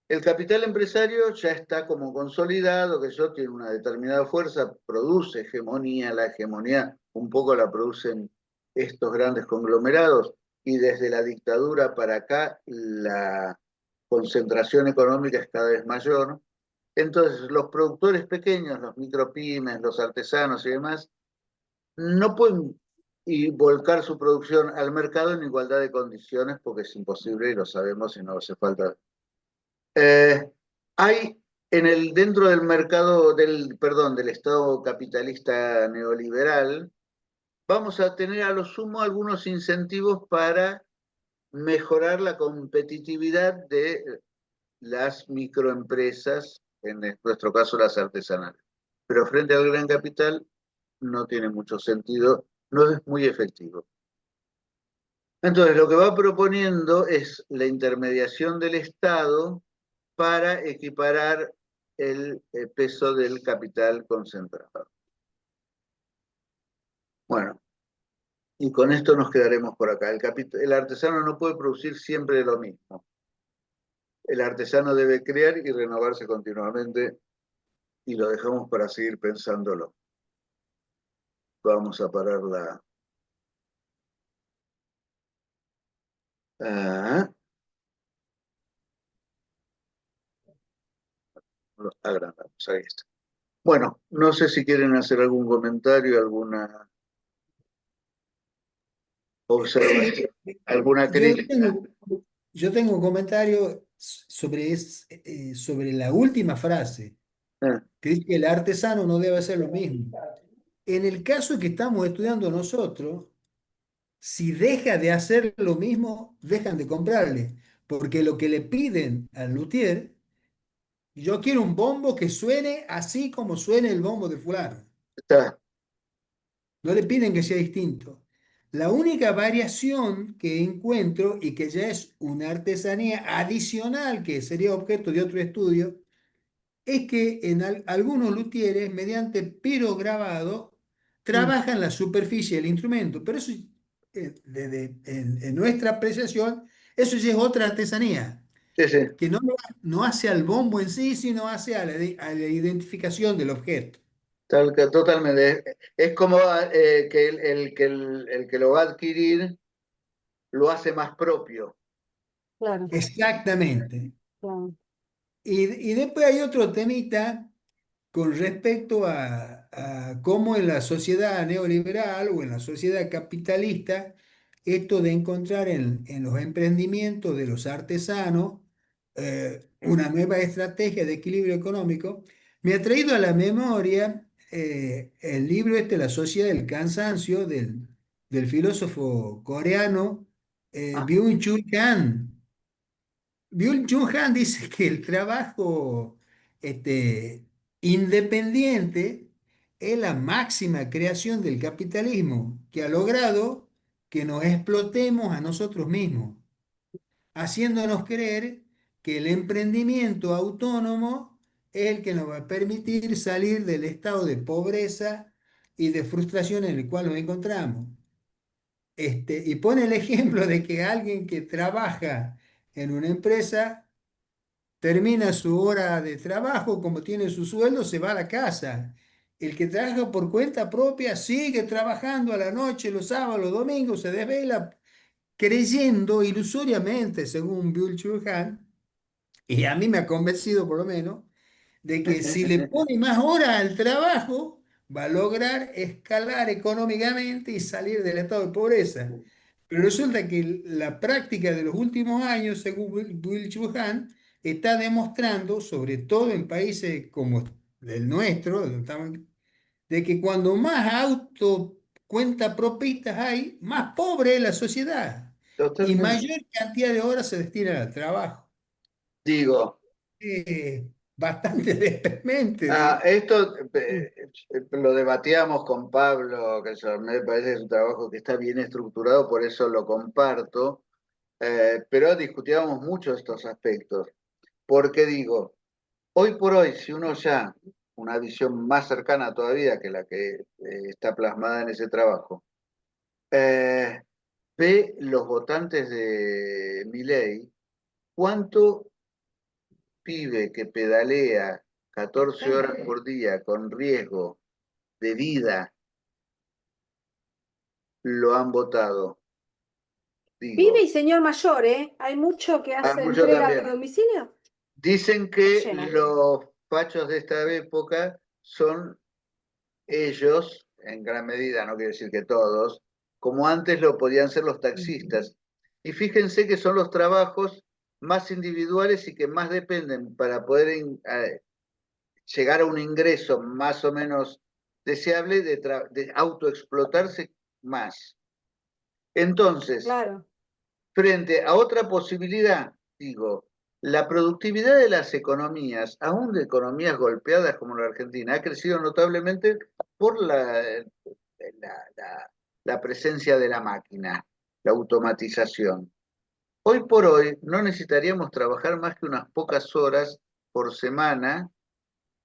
el capital empresario ya está como consolidado, que eso tiene una determinada fuerza, produce hegemonía, la hegemonía un poco la producen estos grandes conglomerados, y desde la dictadura para acá la concentración económica es cada vez mayor. Entonces, los productores pequeños, los micropymes, los artesanos y demás, no pueden y volcar su producción al mercado en igualdad de condiciones porque es imposible y lo sabemos y no hace falta. Eh, hay dentro del mercado perdón, del Estado capitalista neoliberal, vamos a tener a lo sumo algunos incentivos para mejorar la competitividad de las microempresas, en nuestro caso las artesanales. Pero frente al gran capital no tiene mucho sentido, no es muy efectivo. Entonces, lo que va proponiendo es la intermediación del Estado para equiparar el peso del capital concentrado. Bueno, y con esto nos quedaremos por acá. El artesano no puede producir siempre lo mismo. El artesano debe crear y renovarse continuamente y lo dejamos para seguir pensándolo. Vamos a parar la... Ah, lo agrandamos, ahí está. Bueno, no sé si quieren hacer algún comentario, alguna Sí, observación, alguna yo crítica. tengo, yo tengo un comentario sobre la última frase, Ah, que dice que el artesano no debe hacer lo mismo. En el caso que estamos estudiando nosotros, si deja de hacer lo mismo, dejan de comprarle, porque lo que le piden al luthier, yo quiero un bombo que suene así como suene el bombo de fulano. está, No le piden que sea distinto. La única variación que encuentro y que ya es una artesanía adicional que sería objeto de otro estudio es que en algunos luthieres, mediante pirograbado, mm, trabajan la superficie del instrumento. Pero eso, en nuestra apreciación, eso ya es otra artesanía, sí, sí, que no hace al bombo en sí, sino hace a la identificación del objeto. totalmente. Es como que el que lo va a adquirir lo hace más propio. Claro, Exactamente. claro. Y después hay otro temita con respecto a cómo en la sociedad neoliberal o en la sociedad capitalista, esto de encontrar en los emprendimientos de los artesanos una nueva estrategia de equilibrio económico, me ha traído a la memoria el libro La Sociedad del Cansancio, del filósofo coreano Ah, Byung-Chul Han. Byung-Chul Han dice que el trabajo independiente es la máxima creación del capitalismo, que ha logrado que nos explotemos a nosotros mismos, haciéndonos creer que el emprendimiento autónomo es el que nos va a permitir salir del estado de pobreza y de frustración en el cual nos encontramos. Y pone el ejemplo de que alguien que trabaja en una empresa termina su hora de trabajo, como tiene su sueldo, se va a la casa. El que trabaja por cuenta propia sigue trabajando a la noche, los sábados, los domingos, se desvela creyendo ilusoriamente, según Byung-Chul Han, y a mí me ha convencido por lo menos, de que si le pone más horas al trabajo, va a lograr escalar económicamente y salir del estado de pobreza. Pero resulta que la práctica de los últimos años, según Byung-Chul Han, está demostrando, sobre todo en países como el nuestro, donde de que cuando más auto cuenta propistas hay, más pobre es la sociedad y totalmente. mayor cantidad de horas se destinan al trabajo. Digo, Bastante deprimente, esto lo debatíamos con Pablo, que me parece que es un trabajo que está bien estructurado, por eso lo comparto, pero discutíamos mucho estos aspectos. Porque digo, hoy por hoy, si uno ya, una visión más cercana todavía que la que está plasmada en ese trabajo, eh, ve los votantes de Milei, cuánto pibe que pedalea 14 horas por día con riesgo de vida lo han votado. Pibe Digo, y señor mayor, ¿eh? Hay mucho que a hace muchos entrega a también. domicilio. Dicen Está que lleno. los fachos de esta época son ellos, en gran medida, no quiero decir que todos, como antes lo podían ser los taxistas. Y fíjense que son los trabajos más individuales y que más dependen para poder llegar a un ingreso más o menos deseable de autoexplotarse más. Entonces, Claro. frente a otra posibilidad, digo, la productividad de las economías, aún de economías golpeadas como la Argentina, ha crecido notablemente por la presencia de la máquina, la automatización. Hoy por hoy no necesitaríamos trabajar más que unas pocas horas por semana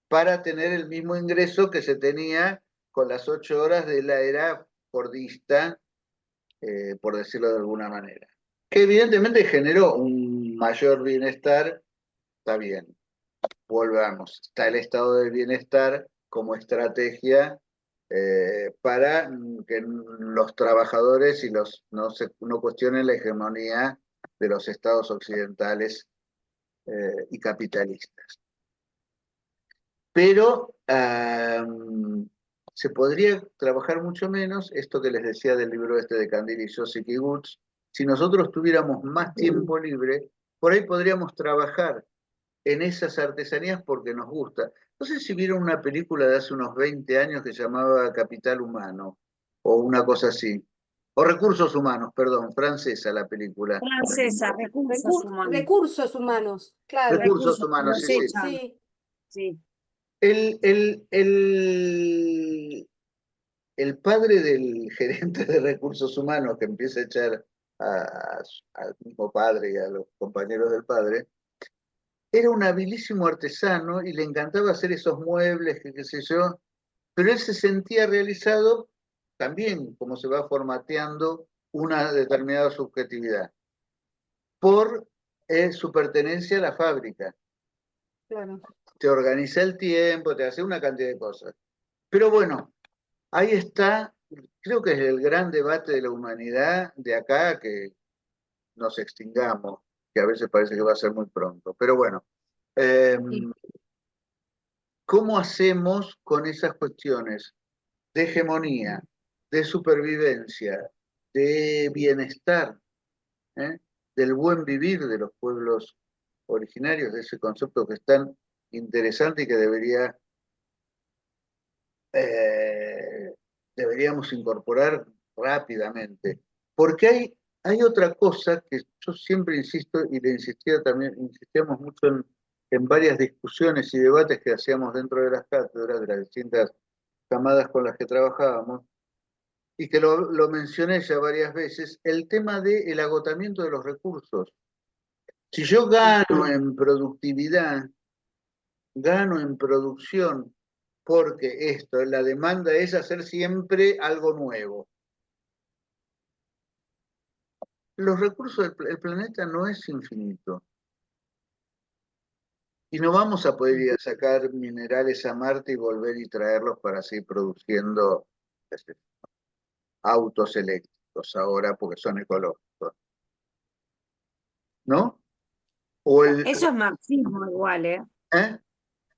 para tener el mismo ingreso que se tenía con las 8 horas de la era fordista, por decirlo de alguna manera. Que evidentemente generó un mayor bienestar, está bien, volvamos, está el estado del bienestar como estrategia para que los trabajadores y no cuestionen la hegemonía de los estados occidentales y capitalistas. Pero se podría trabajar mucho menos, esto que les decía del libro este de Candil y Joseph y Woods, si nosotros tuviéramos más tiempo libre, por ahí podríamos trabajar en esas artesanías porque nos gusta. No sé si vieron una película de hace unos 20 años que se llamaba Capital Humano, o una cosa así. O Recursos Humanos, perdón, francesa la película. Francesa, recursos humanos. Recursos humanos, claro. Recursos Recursos, Humanos, los sí, sí. echan. Sí. Sí. El, el, el, el padre del gerente de recursos humanos que empieza a echar al mismo padre y a los compañeros del padre, era un habilísimo artesano y le encantaba hacer esos muebles, que qué sé yo, pero él se sentía realizado también, como se va formateando una determinada subjetividad, por su pertenencia a la fábrica. Claro. Te organiza el tiempo, te hace una cantidad de cosas. Pero bueno, ahí está, creo que es el gran debate de la humanidad de acá, que nos extingamos, que a veces parece que va a ser muy pronto. Pero bueno, eh, Y ¿cómo hacemos con esas cuestiones de hegemonía, de supervivencia, de bienestar, ¿eh? Del buen vivir de los pueblos originarios, de ese concepto que es tan interesante y que debería deberíamos incorporar rápidamente. Porque hay otra cosa que yo siempre insisto, y le insistíamos mucho en varias discusiones y debates que hacíamos dentro de las cátedras, de las distintas camadas con las que trabajábamos, y que lo mencioné ya varias veces, el tema del agotamiento de los recursos. Si yo gano en productividad, gano en producción, porque la demanda es hacer siempre algo nuevo. Los recursos del planeta no es infinito. Y no vamos a poder ir a sacar minerales a Marte y volver y traerlos para seguir produciendo autos eléctricos ahora porque son ecológicos. ¿No? Eso es marxismo igual, ¿eh? ¿Eh?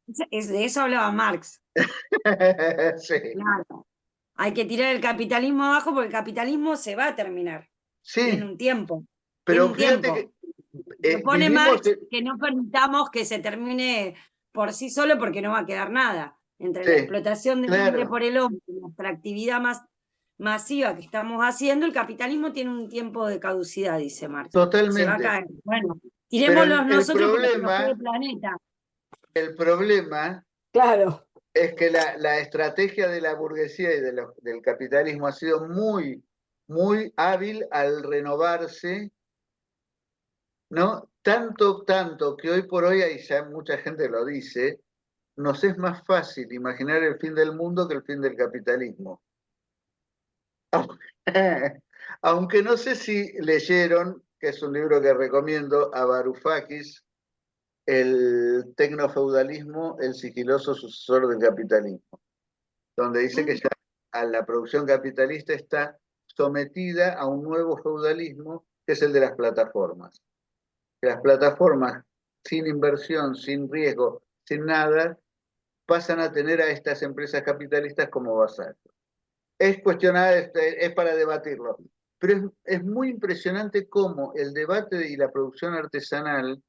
De eso hablaba Marx. Sí. Claro. Hay que tirar el capitalismo abajo porque el capitalismo se va a terminar. Sí. Tiene un tiempo. Pero tiene un fíjate tiempo. que Propone Marx que no permitamos que se termine por sí solo porque no va a quedar nada. Entre la explotación del hombre por el hombre y nuestra actividad más masiva que estamos haciendo, el capitalismo tiene un tiempo de caducidad, dice Marx. Totalmente. Se va a caer. Bueno, tirémoslos nosotros que nos quede planeta. El problema Claro. es que la estrategia de la burguesía y del capitalismo ha sido muy, muy hábil al renovarse, ¿no? Tanto que hoy por hoy, y ya mucha gente lo dice, nos es más fácil imaginar el fin del mundo que el fin del capitalismo. Aunque no sé si leyeron, que es un libro que recomiendo, a Varoufakis, El tecnofeudalismo, el sigiloso sucesor del capitalismo, donde dice que ya a la producción capitalista está sometida a un nuevo feudalismo, que es el de las plataformas. Que las plataformas, sin inversión, sin riesgo, sin nada, pasan a tener a estas empresas capitalistas como vasallos. Es cuestionar, es para debatirlo, pero es muy impresionante cómo el debate y la producción artesanal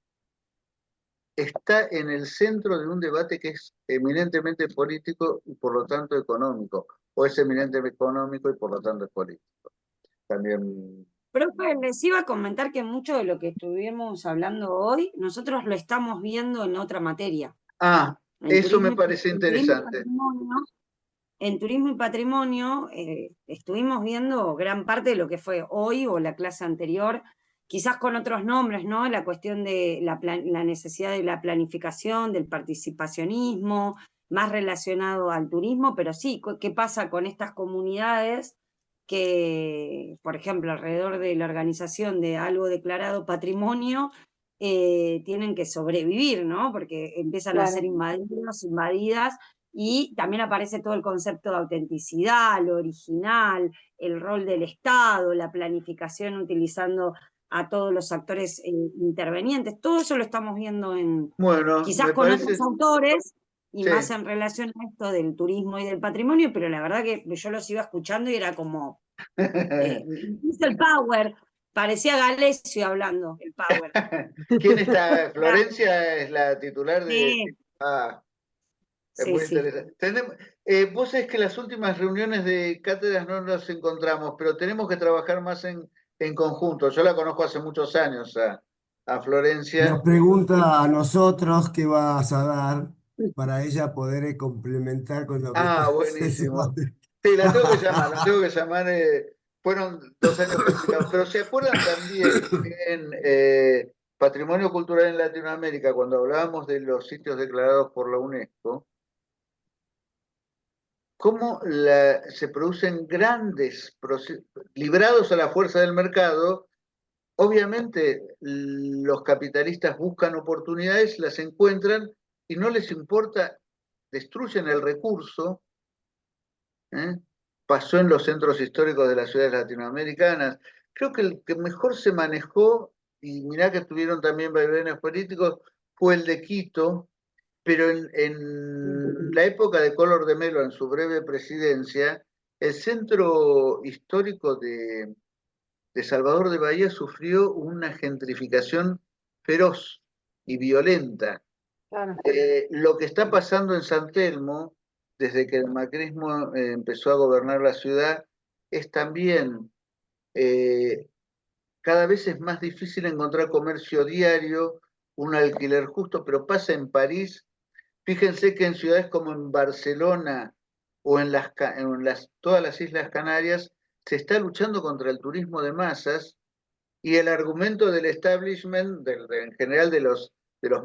está en el centro de un debate que es eminentemente político y por lo tanto económico, o es eminentemente económico y por lo tanto es político. También... Profe, les iba a comentar que mucho de lo que estuvimos hablando hoy, nosotros lo estamos viendo en otra materia. Eso me parece interesante. En Turismo y Patrimonio estuvimos viendo gran parte de lo que fue hoy o la clase anterior, quizás con otros nombres, ¿no? La cuestión de la necesidad de la planificación, del participacionismo, más relacionado al turismo, pero sí, ¿qué pasa con estas comunidades que, por ejemplo, alrededor de la organización de algo declarado patrimonio, tienen que sobrevivir, ¿no? Porque empiezan a ser invadidas, y también aparece todo el concepto de autenticidad, lo original, el rol del Estado, la planificación utilizando a todos los actores intervenientes. Todo eso lo estamos viendo quizás con otros autores y más en relación a esto del turismo y del patrimonio, pero la verdad que yo los iba escuchando y era como el power, parecía Galesio hablando, el power. ¿Quién está? Florencia es la titular de... Sí. Es muy interesante. Vos sabés que las últimas reuniones de cátedras no nos encontramos, pero tenemos que trabajar más en conjunto. Yo la conozco hace muchos años a Florencia. Nos pregunta a nosotros qué vas a dar para ella poder complementar con lo que está buenísimo. Sí, la tengo que llamar. Fueron 2 años complicados. Pero ¿se acuerdan también en Patrimonio Cultural en Latinoamérica, cuando hablábamos de los sitios declarados por la UNESCO, cómo se producen grandes procesos, librados a la fuerza del mercado? Obviamente los capitalistas buscan oportunidades, las encuentran y no les importa, destruyen el recurso. Pasó en los centros históricos de las ciudades latinoamericanas. Creo que el que mejor se manejó, y mirá que tuvieron también vaivenes políticos, fue el de Quito, pero en la época de Collor de Mello, en su breve presidencia, el centro histórico de Salvador de Bahía sufrió una gentrificación feroz y violenta. Lo que está pasando en San Telmo desde que el macrismo empezó a gobernar la ciudad, es también cada vez es más difícil encontrar comercio diario, un alquiler justo, pero pasa en París. Fíjense que en ciudades como en Barcelona o en todas las Islas Canarias se está luchando contra el turismo de masas y el argumento del establishment, en general de los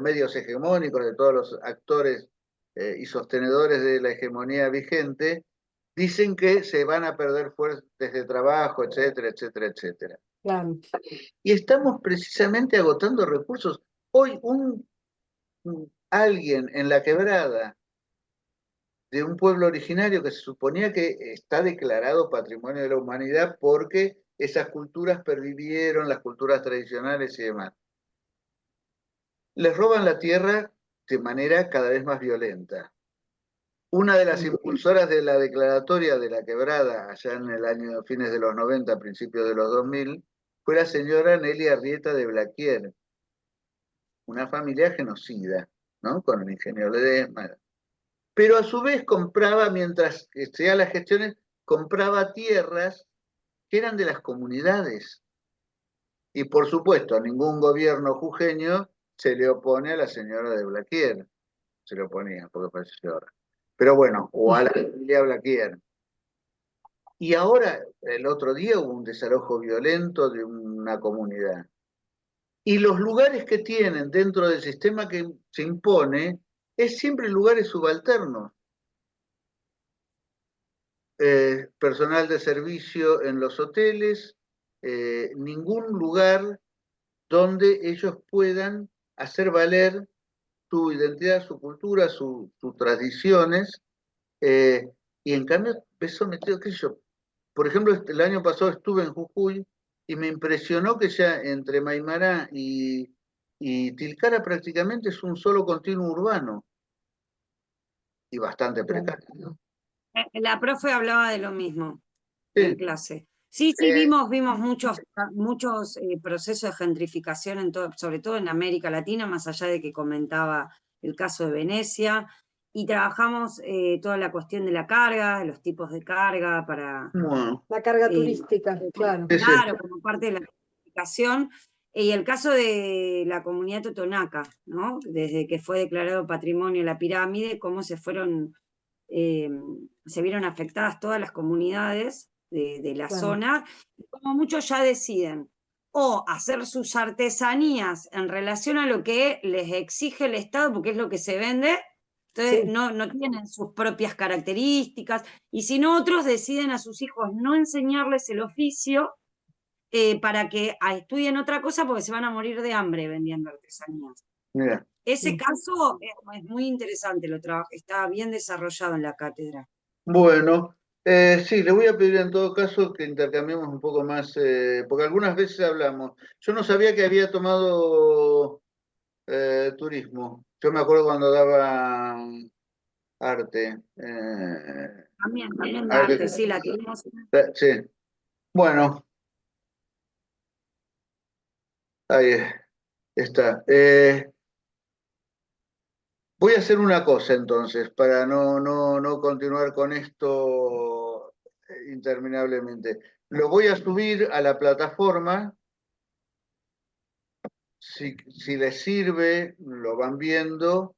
medios hegemónicos, de todos los actores y sostenedores de la hegemonía vigente, dicen que se van a perder fuentes de trabajo, etcétera, etcétera, etcétera. Claro. Y estamos precisamente agotando recursos. Hoy alguien en la quebrada de un pueblo originario que se suponía que está declarado Patrimonio de la Humanidad porque esas culturas pervivieron, las culturas tradicionales y demás. Les roban la tierra de manera cada vez más violenta. Una de las impulsoras de la declaratoria de la quebrada, allá en el año fines de los 90, principios de los 2000, fue la señora Nelly Arrieta de Blaquier, una familia genocida, ¿no? Con el ingeniero Ledesma. Pero a su vez compraba, mientras que hacía las gestiones, compraba tierras que eran de las comunidades. Y por supuesto, a ningún gobierno jujeño se le opone a la señora de Blaquier. Se le oponía, porque falleció ahora. Pero bueno, o a la familia Blaquier. Y ahora, el otro día hubo un desalojo violento de una comunidad. Y los lugares que tienen dentro del sistema que se impone es siempre lugares subalternos. Personal de servicio en los hoteles, ningún lugar donde ellos puedan hacer valer su identidad, su cultura, sus tradiciones, y en cambio es sometido, qué sé yo. Por ejemplo, el año pasado estuve en Jujuy y me impresionó que ya entre Maimará y Tilcara prácticamente es un solo continuo urbano y bastante precario. La profe hablaba de lo mismo Sí. en clase. Sí, vimos muchos procesos de gentrificación, sobre todo en América Latina, más allá de que comentaba el caso de Venecia, y trabajamos toda la cuestión de la carga, de los tipos de carga para... Bueno. La carga turística, claro. Claro, como parte de la gentrificación. Y el caso de la comunidad totonaca, ¿no? Desde que fue declarado Patrimonio la pirámide, cómo se vieron afectadas todas las comunidades de la zona, y como muchos ya deciden o hacer sus artesanías en relación a lo que les exige el Estado, porque es lo que se vende, entonces no tienen sus propias características, y si no, otros deciden a sus hijos no enseñarles el oficio para que estudien otra cosa porque se van a morir de hambre vendiendo artesanías. Mira. Ese caso es muy interesante, está bien desarrollado en la cátedra. Bueno, sí, le voy a pedir en todo caso que intercambiemos un poco más, porque algunas veces hablamos. Yo no sabía que había tomado turismo. Yo me acuerdo cuando daba arte. También de arte, sí, la tuvimos. Sí. Bueno, ahí está. Voy a hacer una cosa entonces, para no continuar con esto interminablemente. Lo voy a subir a la plataforma. Si les sirve, lo van viendo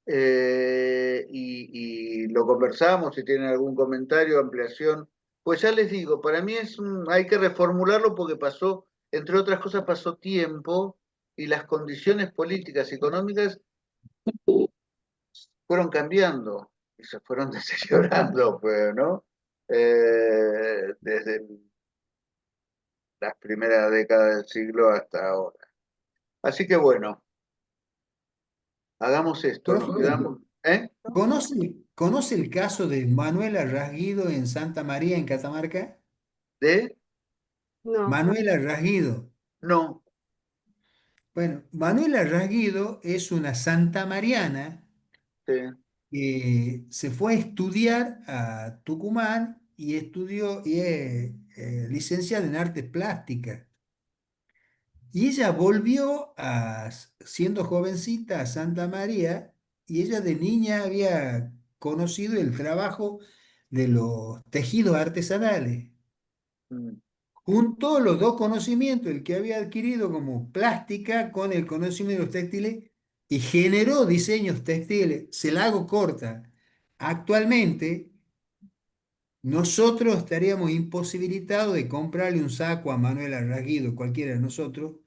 y lo conversamos. Si tienen algún comentario, ampliación. Pues ya les digo, para mí hay que reformularlo porque pasó, entre otras cosas, pasó tiempo y las condiciones políticas y económicas fueron cambiando y se fueron deteriorando, pues, ¿no? Desde las primeras décadas del siglo hasta ahora. Así que bueno, hagamos esto. Nos quedamos, ¿Conoce el caso de Manuela Rasguido en Santa María, en Catamarca? ¿De? No. Manuela Rasguido. No. Bueno, Manuela Rasguido es una santamariana Sí. que se fue a estudiar a Tucumán y estudió y es licenciada en artes plásticas. Y ella volvió siendo jovencita a Santa María y ella de niña había conocido el trabajo de los tejidos artesanales. Mm. Juntó los dos conocimientos, el que había adquirido como plástica con el conocimiento de los textiles y generó diseños textiles. Se la hago corta. Actualmente, nosotros estaríamos imposibilitados de comprarle un saco a Manuel Arraguido, cualquiera de nosotros,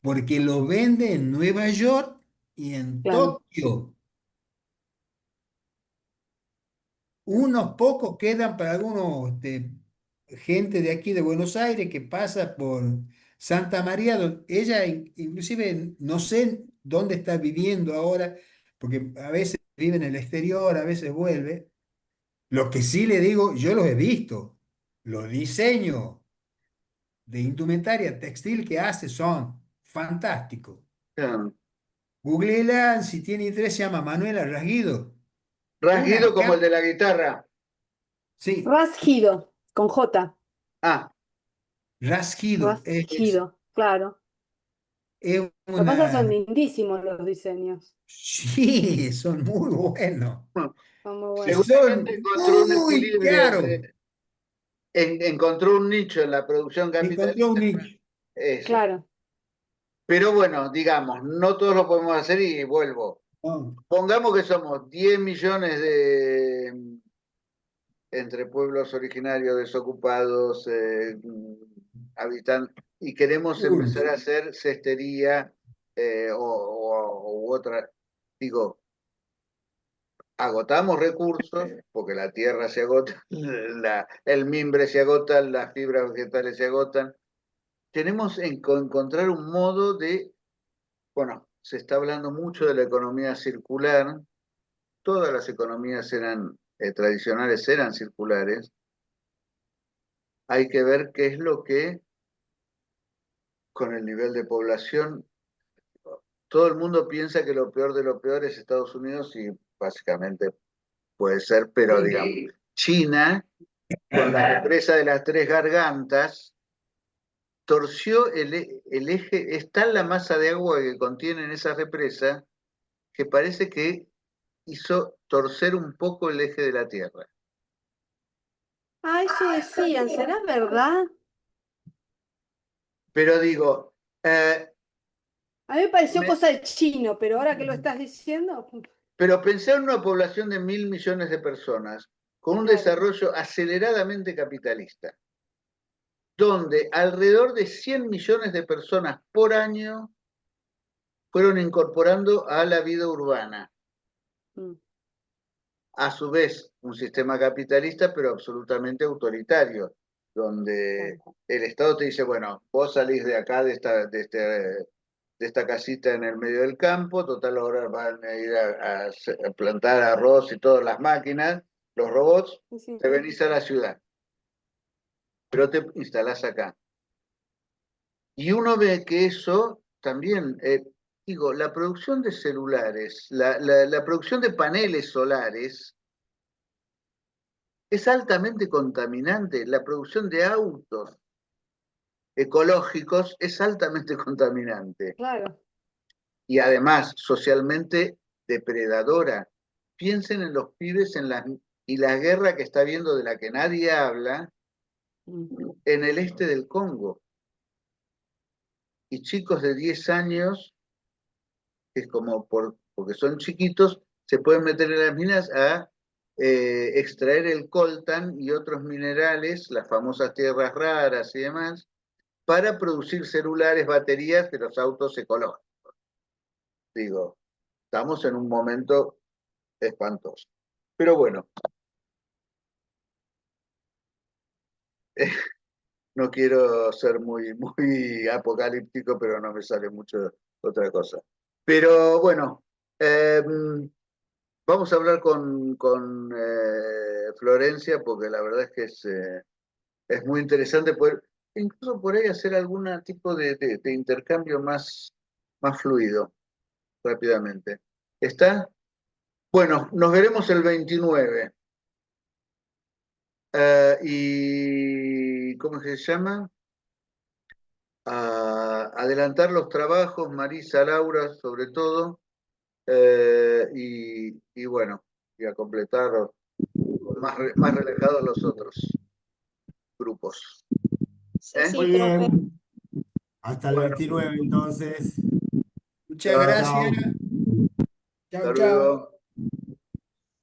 porque lo vende en Nueva York y en Claro, Tokio. Unos pocos quedan para algunos gente de aquí de Buenos Aires que pasa por Santa María. Ella inclusive no sé dónde está viviendo ahora, porque a veces vive en el exterior, a veces vuelve. Lo que sí le digo, yo los he visto. Los diseños de indumentaria textil que hace son fantásticos. Claro. Googleela, si tiene interés, se llama Manuela Rasguido. Una Rasguido como el capa, de la guitarra. sí, Rasgido, con J, Ah, Rasguido. Rasgido, claro. Es Lo que pasa son una, lindísimos los diseños, sí, son muy buenos. son muy Y buenos. seguramente son encontró un muy equilibrio caros. entre, encontró un nicho en la producción Encontró un capitalista. nicho. Eso. Claro, Pero bueno, digamos, no todos lo podemos hacer y vuelvo. No, Pongamos que somos 10 millones de entre pueblos originarios, desocupados, habitantes, y queremos empezar a hacer cestería u otra. Digo, agotamos recursos, porque la tierra se agota, el mimbre se agota, las fibras vegetales se agotan. Tenemos que encontrar un modo de, bueno, se está hablando mucho de la economía circular, todas las economías eran tradicionales eran circulares, hay que ver qué es lo que con el nivel de población, todo el mundo piensa que lo peor de lo peor es Estados Unidos y básicamente puede ser, pero digamos, China, con la represa de las tres gargantas, torció el eje, es tal la masa de agua que contiene en esa represa que parece que hizo torcer un poco el eje de la Tierra. ah, eso decían, ¿será verdad? Pero digo, A mí me pareció me- cosa de chino, pero ahora que lo estás diciendo, pero pensé en una población de 1.000 millones de personas con un claro. desarrollo aceleradamente capitalista, donde alrededor de 100 millones de personas por año fueron incorporando a la vida urbana. Mm, A su vez, un sistema capitalista, pero absolutamente autoritario, donde claro. el Estado te dice, bueno, vos salís de acá, de esta casita en el medio del campo, total ahora van a ir a plantar arroz y todas las máquinas, los robots, Sí, sí. te venís a la ciudad, pero te instalás acá. Y uno ve que eso también, digo, la producción de celulares, la producción de paneles solares es altamente contaminante. La producción de autos ecológicos es altamente contaminante. Claro. Y además, socialmente depredadora. Piensen en los pibes y la guerra que está habiendo de la que nadie habla Mm. en el este del Congo. Y chicos de 10 años es como porque son chiquitos, se pueden meter en las minas a extraer el coltan y otros minerales, las famosas tierras raras y demás, para producir celulares, baterías de los autos ecológicos. Digo, estamos en un momento espantoso. Pero bueno, no quiero ser muy apocalíptico, pero no me sale mucho otra cosa. Pero bueno, vamos a hablar con Florencia, porque la verdad es que es muy interesante poder, incluso por ahí hacer algún tipo de intercambio más fluido rápidamente. ¿Está? Bueno, nos veremos el 29. ¿Y cómo se llama? Adelantar los trabajos, Marisa, Laura, sobre todo. Y bueno, y y a completar más relajados los otros grupos. Sí, ¿Eh? sí, Muy profe. bien. Hasta el Bueno. 29 entonces. Muchas Chao. gracias. Chao. Chao, Hasta chao. luego.